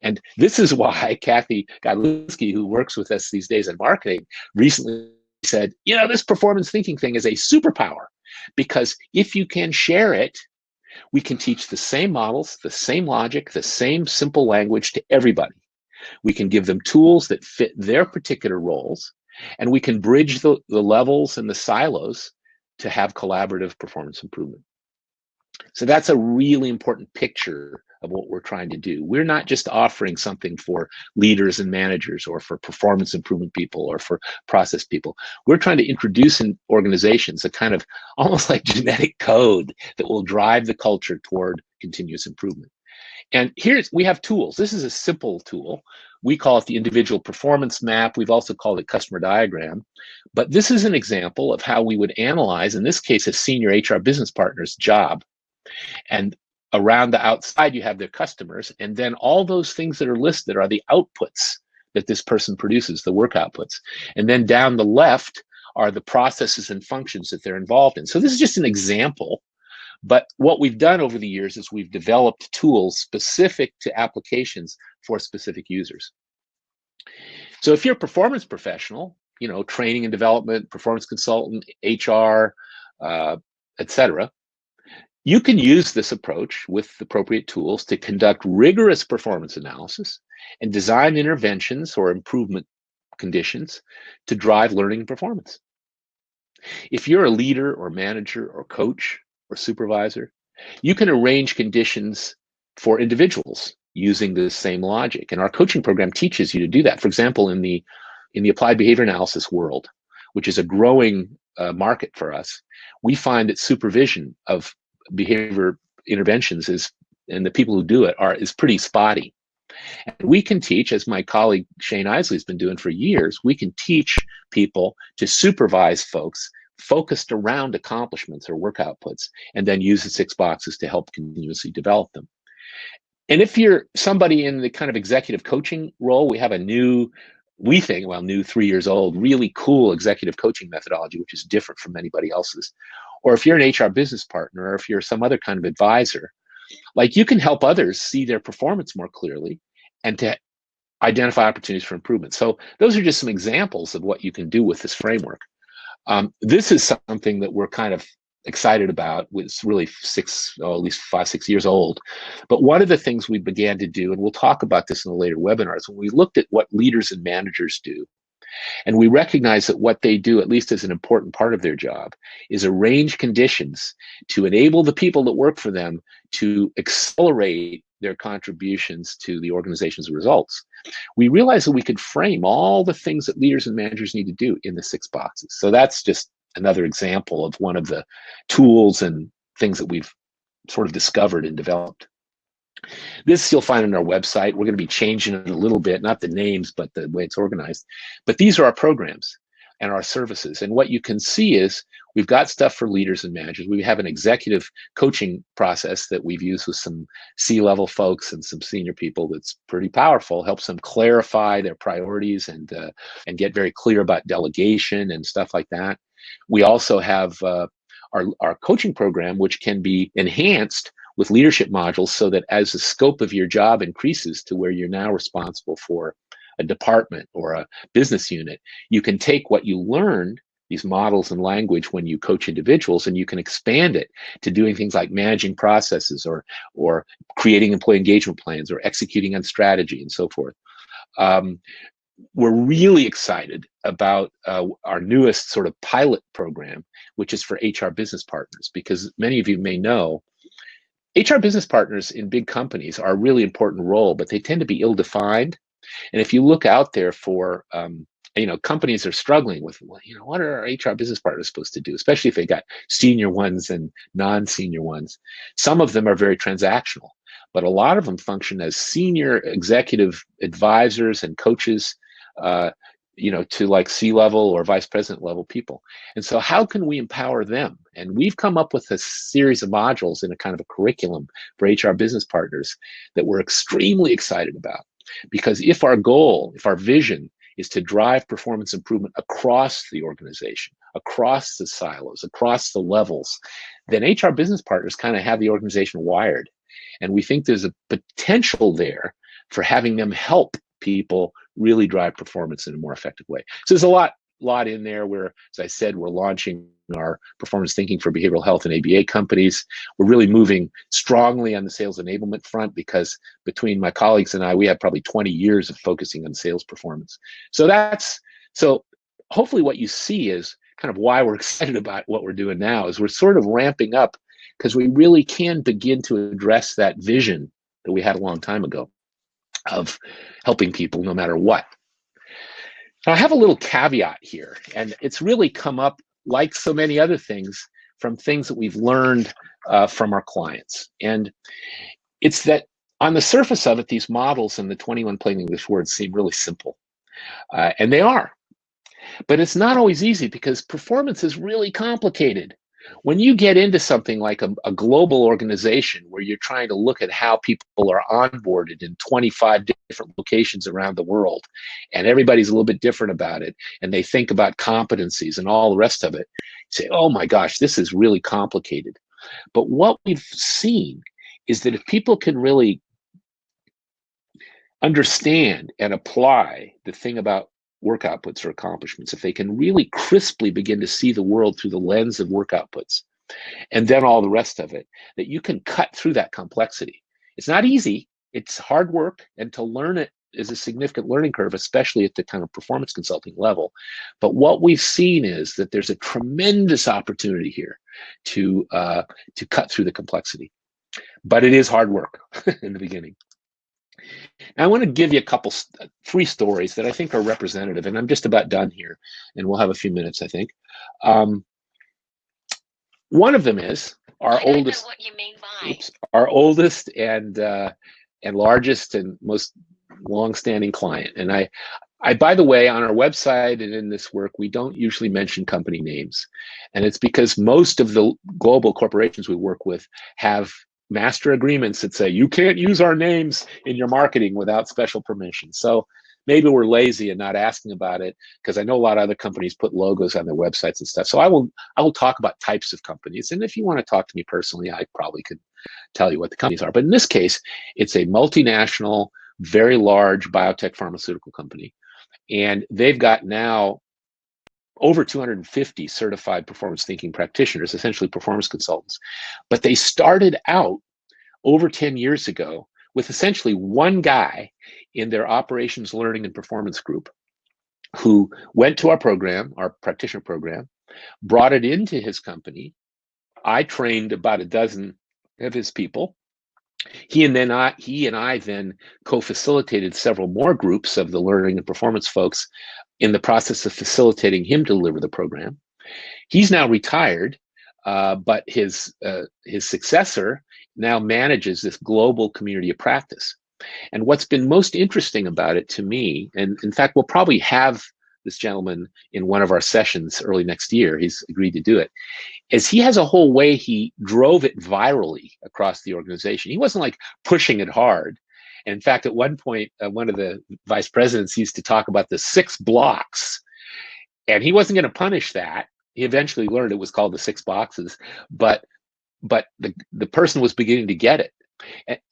A: And this is why Kathy Godlewski, who works with us these days in marketing, recently said, this performance thinking thing is a superpower, because if you can share it, we can teach the same models, the same logic, the same simple language to everybody. We can give them tools that fit their particular roles, and we can bridge the levels and the silos to have collaborative performance improvement. So that's a really important picture of what we're trying to do. We're not just offering something for leaders and managers or for performance improvement people or for process people. We're trying to introduce in organizations a kind of almost like genetic code that will drive the culture toward continuous improvement. And we have tools. This is a simple tool. We call it the individual performance map. We've also called it customer diagram. But this is an example of how we would analyze, in this case, a senior HR business partner's job. And around the outside, you have their customers. And then all those things that are listed are the outputs that this person produces, the work outputs. And then down the left are the processes and functions that they're involved in. So this is just an example. But what we've done over the years is we've developed tools specific to applications for specific users. So if you're a performance professional, training and development, performance consultant, HR, etc., you can use this approach with appropriate tools to conduct rigorous performance analysis and design interventions or improvement conditions to drive learning and performance. If you're a leader or manager or coach or supervisor, you can arrange conditions for individuals using the same logic. And our coaching program teaches you to do that. For example, in the applied behavior analysis world, which is a growing market for us, we find that supervision of behavior interventions and the people who do it is pretty spotty. And we can teach, as my colleague Shane Isley has been doing for years, we can teach people to supervise folks focused around accomplishments or work outputs, and then use the 6 boxes to help continuously develop them. And if you're somebody in the kind of executive coaching role, we have a new 3 years old, really cool executive coaching methodology, which is different from anybody else's. Or if you're an HR business partner, or if you're some other kind of advisor, like, you can help others see their performance more clearly and to identify opportunities for improvement. So those are just some examples of what you can do with this framework. This is something that we're kind of excited about. It's really at least 5, 6 years old. But one of the things we began to do, and we'll talk about this in the later webinars, when we looked at what leaders and managers do, and we recognize that what they do, at least as an important part of their job, is arrange conditions to enable the people that work for them to accelerate their contributions to the organization's results. We realized that we could frame all the things that leaders and managers need to do in the 6 boxes. So that's just another example of one of the tools and things that we've sort of discovered and developed. This you'll find on our website. We're going to be changing it a little bit, not the names, but the way it's organized. But these are our programs and our services. And what you can see is we've got stuff for leaders and managers. We have an executive coaching process that we've used with some C-level folks and some senior people that's pretty powerful, helps them clarify their priorities and get very clear about delegation and stuff like that. We also have our coaching program, which can be enhanced with leadership modules so that as the scope of your job increases to where you're now responsible for a department or a business unit, you can take what you learned, these models and language when you coach individuals, and you can expand it to doing things like managing processes or creating employee engagement plans or executing on strategy and so forth. We're really excited about our newest sort of pilot program, which is for HR business partners, because many of you may know HR business partners in big companies are a really important role, but they tend to be ill-defined. And if you look out there for, companies are struggling with, what are our HR business partners supposed to do, especially if they got senior ones and non-senior ones. Some of them are very transactional, but a lot of them function as senior executive advisors and coaches, to like C-level or vice president level people. And so how can we empower them? And we've come up with a series of modules in a kind of a curriculum for HR business partners that we're extremely excited about. Because if our vision is to drive performance improvement across the organization, across the silos, across the levels, then HR business partners kind of have the organization wired. And we think there's a potential there for having them help people really drive performance in a more effective way. So there's a lot in there where, as I said, we're launching our performance thinking for behavioral health and ABA companies. We're really moving strongly on the sales enablement front because between my colleagues and I, we have probably 20 years of focusing on sales performance. So hopefully what you see is kind of why we're excited about what we're doing now is we're sort of ramping up because we really can begin to address that vision that we had a long time ago of helping people no matter what. Now, I have a little caveat here, and it's really come up like so many other things from things that we've learned from our clients. And it's that on the surface of it, these models and the 21 plain English words seem really simple, and they are. But it's not always easy because performance is really complicated. When you get into something like a global organization where you're trying to look at how people are onboarded in 25 different locations around the world, and everybody's a little bit different about it, and they think about competencies and all the rest of it, you say, oh my gosh, this is really complicated. But what we've seen is that if people can really understand and apply the thing about work outputs or accomplishments, if they can really crisply begin to see the world through the lens of work outputs, and then all the rest of it, that you can cut through that complexity. It's not easy, it's hard work, and to learn it is a significant learning curve, especially at the kind of performance consulting level. But what we've seen is that there's a tremendous opportunity here to cut through the complexity. But it is hard work in the beginning. I want to give you three stories that I think are representative, and I'm just about done here, and we'll have a few minutes, I think. One of them is our oldest. What you mean by. Our oldest and largest and most long-standing client. And I, by the way, on our website and in this work, we don't usually mention company names, and it's because most of the global corporations we work with have master agreements that say you can't use our names in your marketing without special permission. So maybe we're lazy and not asking about it, because I know a lot of other companies put logos on their websites and stuff. So I will talk about types of companies, and if you want to talk to me personally, I probably could tell you what the companies are. But in this case, it's a multinational, very large biotech pharmaceutical company, and they've got now over 250 certified performance thinking practitioners, essentially performance consultants. But they started out over 10 years ago with essentially one guy in their operations learning and performance group who went to our program, our practitioner program, brought it into his company. I trained about a dozen of his people. He and I then co-facilitated several more groups of the learning and performance folks in the process of facilitating him to deliver the program. He's now retired, but his successor now manages this global community of practice. And what's been most interesting about it to me, and in fact, we'll probably have this gentleman in one of our sessions early next year, he's agreed to do it, is he has a whole way he drove it virally across the organization. He wasn't like pushing it hard. And in fact, at one point, one of the vice presidents used to talk about the 6 blocks, and he wasn't going to punish that. He eventually learned it was called the 6 boxes, but the person was beginning to get it.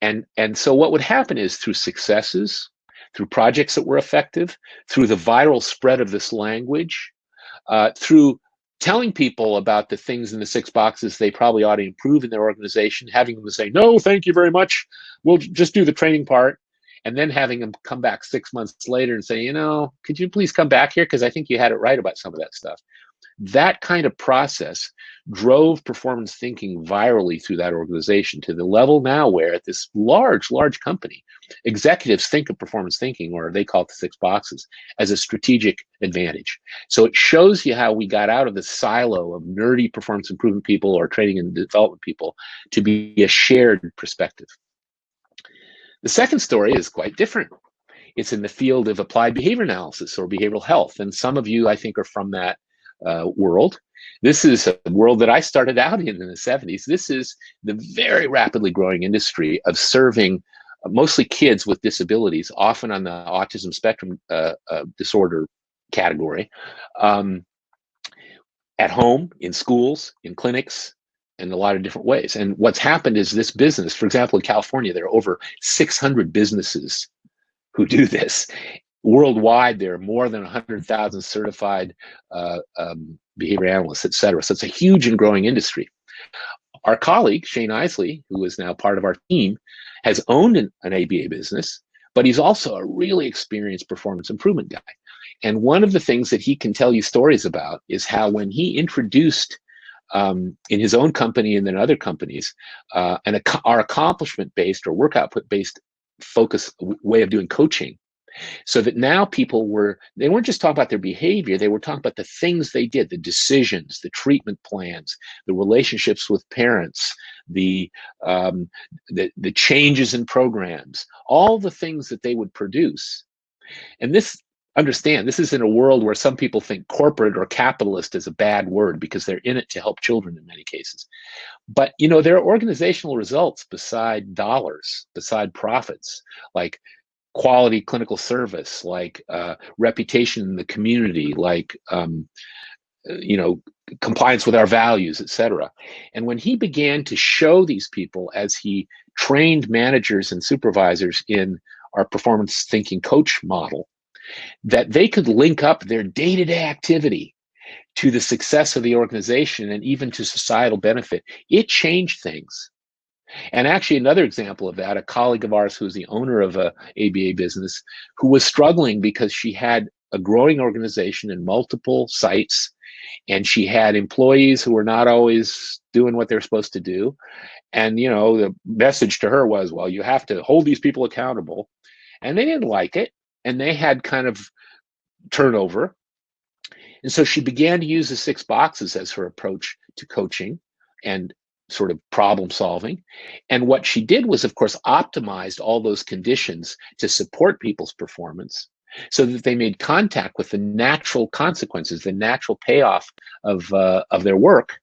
A: And so what would happen is through successes, through projects that were effective, through the viral spread of this language, through telling people about the things in the 6 boxes they probably ought to improve in their organization, having them say, no, thank you very much, we'll just do the training part, and then having them come back 6 months later and say, could you please come back here, because I think you had it right about some of that stuff. That kind of process drove performance thinking virally through that organization to the level now where at this large company, executives think of performance thinking, or they call it the 6 boxes, as a strategic advantage. So it shows you how we got out of the silo of nerdy performance improvement people or training and development people to be a shared perspective. The second story is quite different. It's in the field of applied behavior analysis or behavioral health. And some of you, I think, are from that world. This is a world that I started out in the 70s. This is the very rapidly growing industry of serving mostly kids with disabilities, often on the autism spectrum disorder category, at home, in schools, in clinics, in a lot of different ways. And what's happened is this business, for example, in California, there are over 600 businesses who do this. Worldwide, there are more than 100,000 certified behavior analysts, et cetera. So it's a huge and growing industry. Our colleague, Shane Isley, who is now part of our team, has owned an ABA business, but he's also a really experienced performance improvement guy. And one of the things that he can tell you stories about is how when he introduced in his own company and then other companies, our accomplishment-based or work output-based focus way of doing coaching, so that now people they weren't just talking about their behavior, they were talking about the things they did, the decisions, the treatment plans, the relationships with parents, the changes in programs, all the things that they would produce. And this is in a world where some people think corporate or capitalist is a bad word because they're in it to help children in many cases. But there are organizational results beside dollars, beside profits, like quality clinical service, like reputation in the community, like compliance with our values, et cetera. And when he began to show these people, as he trained managers and supervisors in our performance thinking coach model, that they could link up their day-to-day activity to the success of the organization and even to societal benefit, it changed things. And actually, another example of that, a colleague of ours who's the owner of a ABA business, who was struggling because she had a growing organization in multiple sites, and she had employees who were not always doing what they're supposed to do. And the message to her was, well, you have to hold these people accountable. And they didn't like it, and they had kind of turnover. And so she began to use the 6 boxes as her approach to coaching and sort of problem solving. And what she did was, of course, optimized all those conditions to support people's performance so that they made contact with the natural consequences, the natural payoff of their work.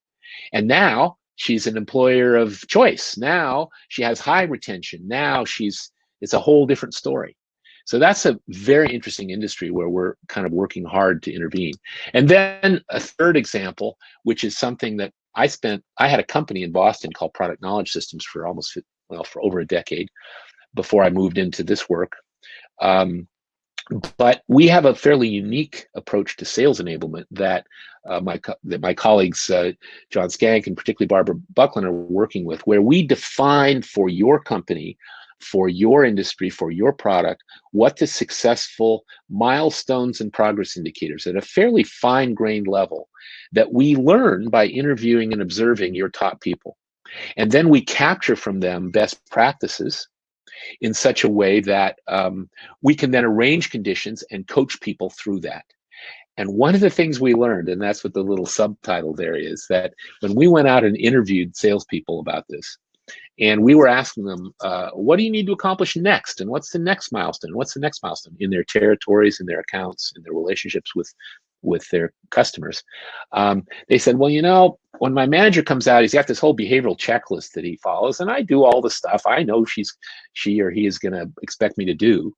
A: And now she's an employer of choice. Now she has high retention. Now it's a whole different story. So that's a very interesting industry where we're kind of working hard to intervene. And then a third example, which is something that I had a company in Boston called Product Knowledge Systems for for over a decade before I moved into this work. But we have a fairly unique approach to sales enablement that my colleagues, John Skank and particularly Barbara Buckland, are working with, where we define for your company, for your industry, for your product, what the successful milestones and progress indicators at a fairly fine-grained level that we learn by interviewing and observing your top people. And then we capture from them best practices in such a way that we can then arrange conditions and coach people through that. And one of the things we learned, and that's what the little subtitle there is, that when we went out and interviewed salespeople about this, and we were asking them, what do you need to accomplish next? And what's the next milestone? What's the next milestone in their territories, in their accounts, in their relationships with their customers? They said, well, when my manager comes out, he's got this whole behavioral checklist that he follows, and I do all the stuff I know she or he is going to expect me to do.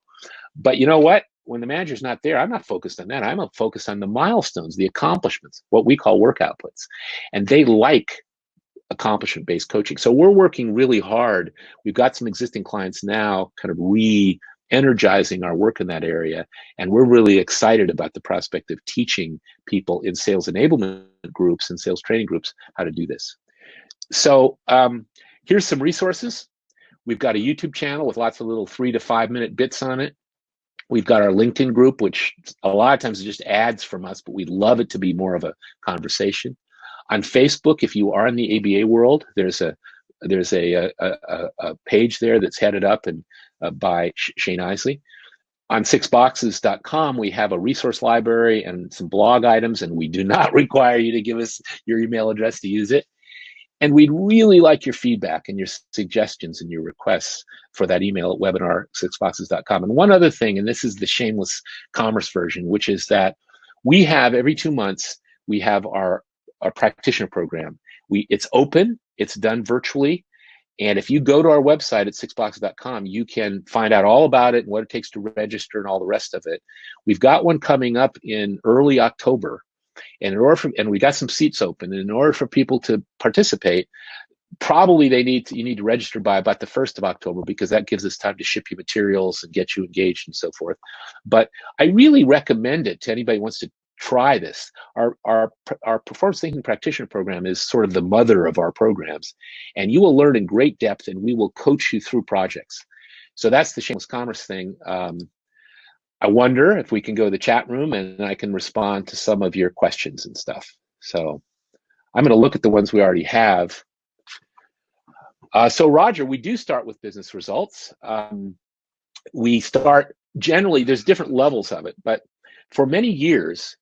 A: But you know what? when the manager's not there, I'm not focused on that. I'm focused on the milestones, the accomplishments, what we call work outputs. And they like accomplishment-based coaching. So we're working really hard. We've got some existing clients now kind of re-energizing our work in that area. And we're really excited about the prospect of teaching people in sales enablement groups and sales training groups how to do this. So here's some resources. We've got a YouTube channel with lots of little 3 to 5 minute bits on it. We've got our LinkedIn group, which a lot of times is just ads from us, but we'd love it to be more of a conversation. On Facebook, if you are in the ABA world, there's a page there that's headed up and by Shane Isley. On sixboxes.com, we have a resource library and some blog items, and we do not require you to give us your email address to use it. And we'd really like your feedback and your suggestions and your requests for that email at webinar@sixboxes.com. And one other thing, and this is the shameless commerce version, which is that we have every 2 months, we have our practitioner program. It's open, it's done virtually. And if you go to our website at sixboxes.com, you can find out all about it and what it takes to register and all the rest of it. We've got one coming up in early October. And we got some seats open. And in order for people to participate, probably you need to register by about the 1st of October, because that gives us time to ship you materials and get you engaged and so forth. But I really recommend it to anybody who wants to try this. Our performance thinking practitioner program is sort of the mother of our programs, and you will learn in great depth, and we will coach you through projects. So that's the shameless commerce thing. I wonder if we can go to the chat room and I can respond to some of your questions and stuff. So I'm going to look at the ones we already have. So Roger, we do start with business results. We start, generally, there's different levels of it, but for many years,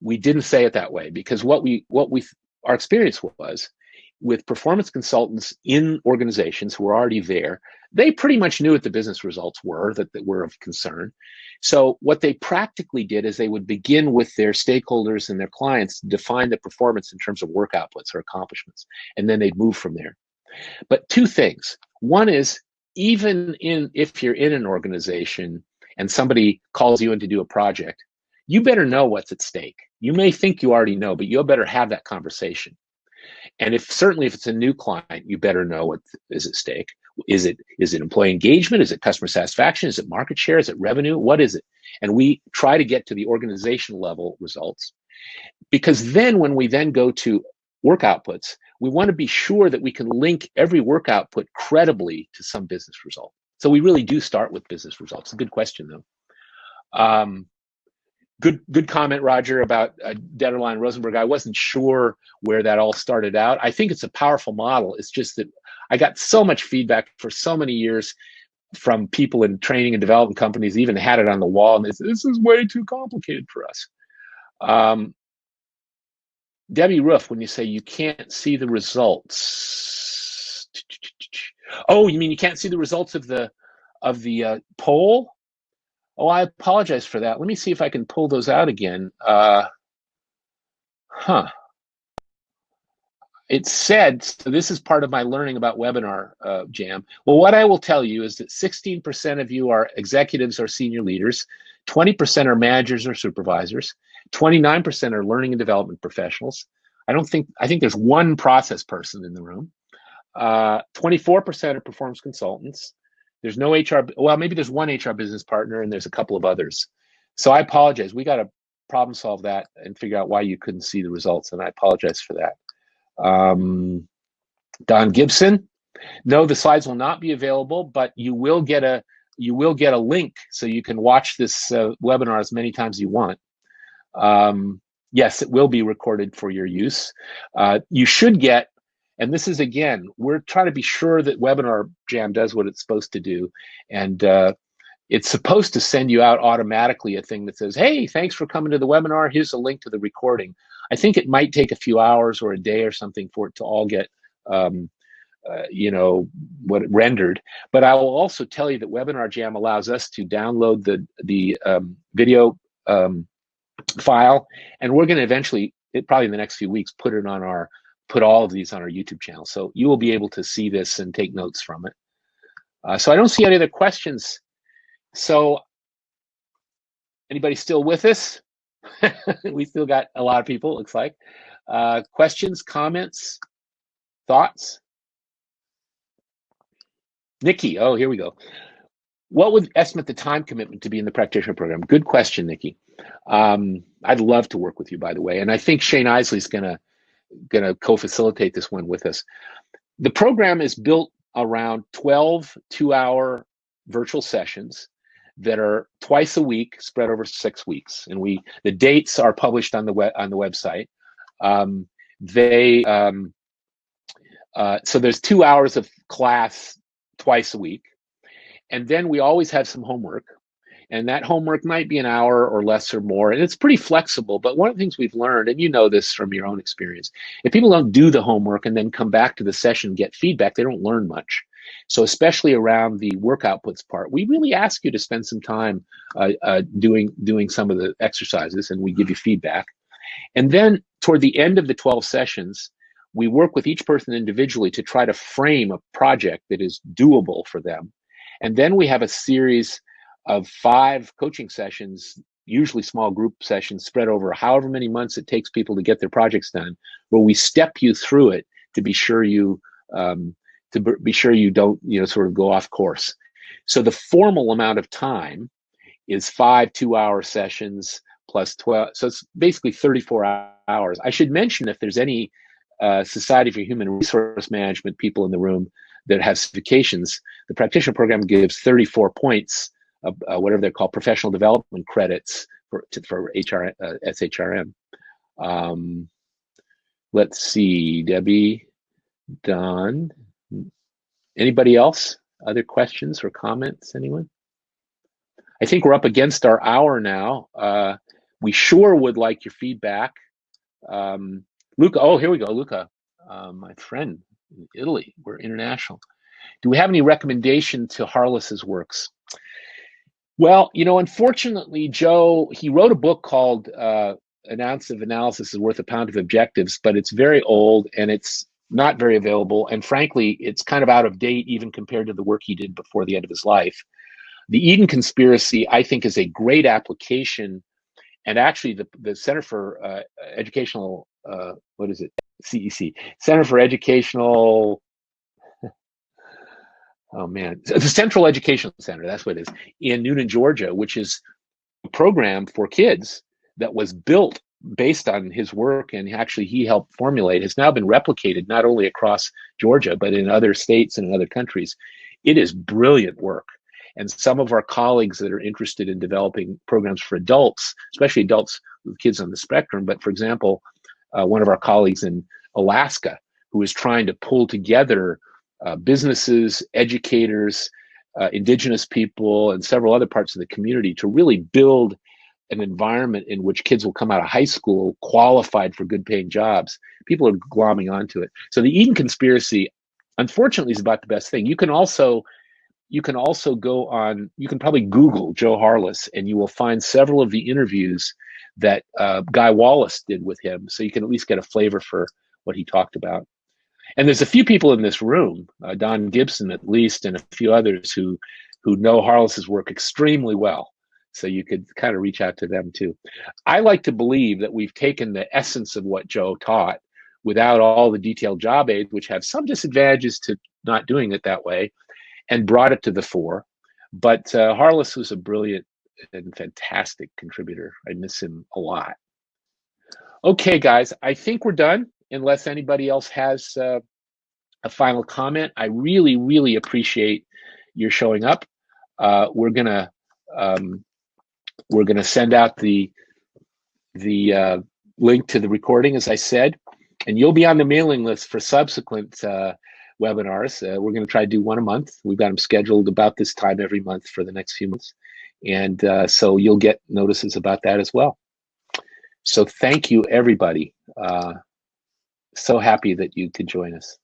A: we didn't say it that way, because our experience was with performance consultants in organizations who were already there, they pretty much knew what the business results were that were of concern. So what they practically did is they would begin with their stakeholders and their clients to define the performance in terms of work outputs or accomplishments, and then they'd move from there. But 2 things. One is, even if you're in an organization and somebody calls you in to do a project, you better know what's at stake. You may think you already know, but you better have that conversation. And certainly if it's a new client, you better know what is at stake. Is it employee engagement? Is it customer satisfaction? Is it market share? Is it revenue? What is it? And we try to get to the organizational level results, because then when we then go to work outputs, we want to be sure that we can link every work output credibly to some business result. So we really do start with business results. A good question, though. Good comment, Roger, about Detterline Rosenberg. I wasn't sure where that all started out. I think it's a powerful model. It's just that I got so much feedback for so many years from people in training and development companies, even had it on the wall, and they said, this is way too complicated for us. Debbie Roof, when you say you can't see the results. Oh, you mean you can't see the results of the poll? Oh, I apologize for that. Let me see if I can pull those out again. It said, so this is part of my learning about webinar jam. Well, what I will tell you is that 16% of you are executives or senior leaders, 20% are managers or supervisors, 29% are learning and development professionals. I think there's one process person in the room. 24% are performance consultants. There's no HR, well, maybe there's one HR business partner and there's a couple of others. So I apologize. We got to problem solve that and figure out why you couldn't see the results, and I apologize for that. Don Gibson, no, the slides will not be available, but you will get a link so you can watch this webinar as many times as you want. Yes, it will be recorded for your use. You should get, and this is, again, we're trying to be sure that Webinar Jam does what it's supposed to do. And it's supposed to send you out automatically a thing that says, hey, thanks for coming to the webinar. Here's a link to the recording. I think it might take a few hours or a day or something for it to all get, rendered. But I will also tell you that Webinar Jam allows us to download the video file, and we're going to eventually, probably in the next few weeks, put all of these on our YouTube channel. So you will be able to see this and take notes from it. So I don't see any other questions. So Anybody still with us? We still got a lot of people, it looks like. Questions, comments, thoughts? Nikki, oh, here we go. What would estimate the time commitment to be in the practitioner program? Good question, Nikki. I'd love to work with you, by the way, and I think Shane Isley's gonna co-facilitate this one with us. The program is built around 12 two-hour virtual sessions that are twice a week, spread over 6 weeks, and the dates are published on the website. So there's 2 hours of class twice a week, and then we always have some homework. And that homework might be an hour or less or more. And it's pretty flexible. But one of the things we've learned, and you know this from your own experience, if people don't do the homework and then come back to the session and get feedback, they don't learn much. So especially around the work outputs part, we really ask you to spend some time doing some of the exercises, and we give you feedback. And then toward the end of the 12 sessions, we work with each person individually to try to frame a project that is doable for them. And then we have a series of 5 coaching sessions, usually small group sessions, spread over however many months it takes people to get their projects done, where we step you through it to be sure you don't sort of go off course. So the formal amount of time is 5 2-hour sessions plus 12, so it's basically 34 hours. I should mention, if there's any Society for Human Resource Management people in the room that have certifications, the practitioner program gives 34 points, whatever they're called, professional development credits for SHRM. Let's see, Debbie, Don, anybody else? Other questions or comments, anyone? I think we're up against our hour now. We sure would like your feedback. Luca, oh, here we go, Luca, my friend in Italy, we're international. Do we have any recommendation to Harless's works? Well, unfortunately, Joe, he wrote a book called An Ounce of Analysis is Worth a Pound of Objectives, but it's very old and it's not very available. And frankly, it's kind of out of date even compared to the work he did before the end of his life. The Eden Conspiracy, I think, is a great application. And actually, the Center for Educational, what is it? CEC, Center for Educational, oh man, the Central Educational Center, that's what it is, in Newnan, Georgia, which is a program for kids that was built based on his work, and actually he helped formulate, has now been replicated not only across Georgia, but in other states and in other countries. It is brilliant work. And some of our colleagues that are interested in developing programs for adults, especially adults with kids on the spectrum, but for example, one of our colleagues in Alaska who is trying to pull together businesses, educators, indigenous people, and several other parts of the community to really build an environment in which kids will come out of high school qualified for good paying jobs. People are glomming onto it. So the Eden Conspiracy, unfortunately, is about the best thing. You can also go on, you can probably Google Joe Harless, and you will find several of the interviews that Guy Wallace did with him. So you can at least get a flavor for what he talked about. And there's a few people in this room, Don Gibson at least, and a few others who know Harless's work extremely well. So you could kind of reach out to them too. I like to believe that we've taken the essence of what Joe taught without all the detailed job aids, which have some disadvantages to not doing it that way, and brought it to the fore. But Harless was a brilliant and fantastic contributor. I miss him a lot. Okay, guys, I think we're done, unless anybody else has a final comment. I really, really appreciate your showing up. We're gonna send out the link to the recording, as I said, and you'll be on the mailing list for subsequent webinars. We're going to try to do one a month. We've got them scheduled about this time every month for the next few months. And so you'll get notices about that as well. So thank you, everybody. So happy that you could join us.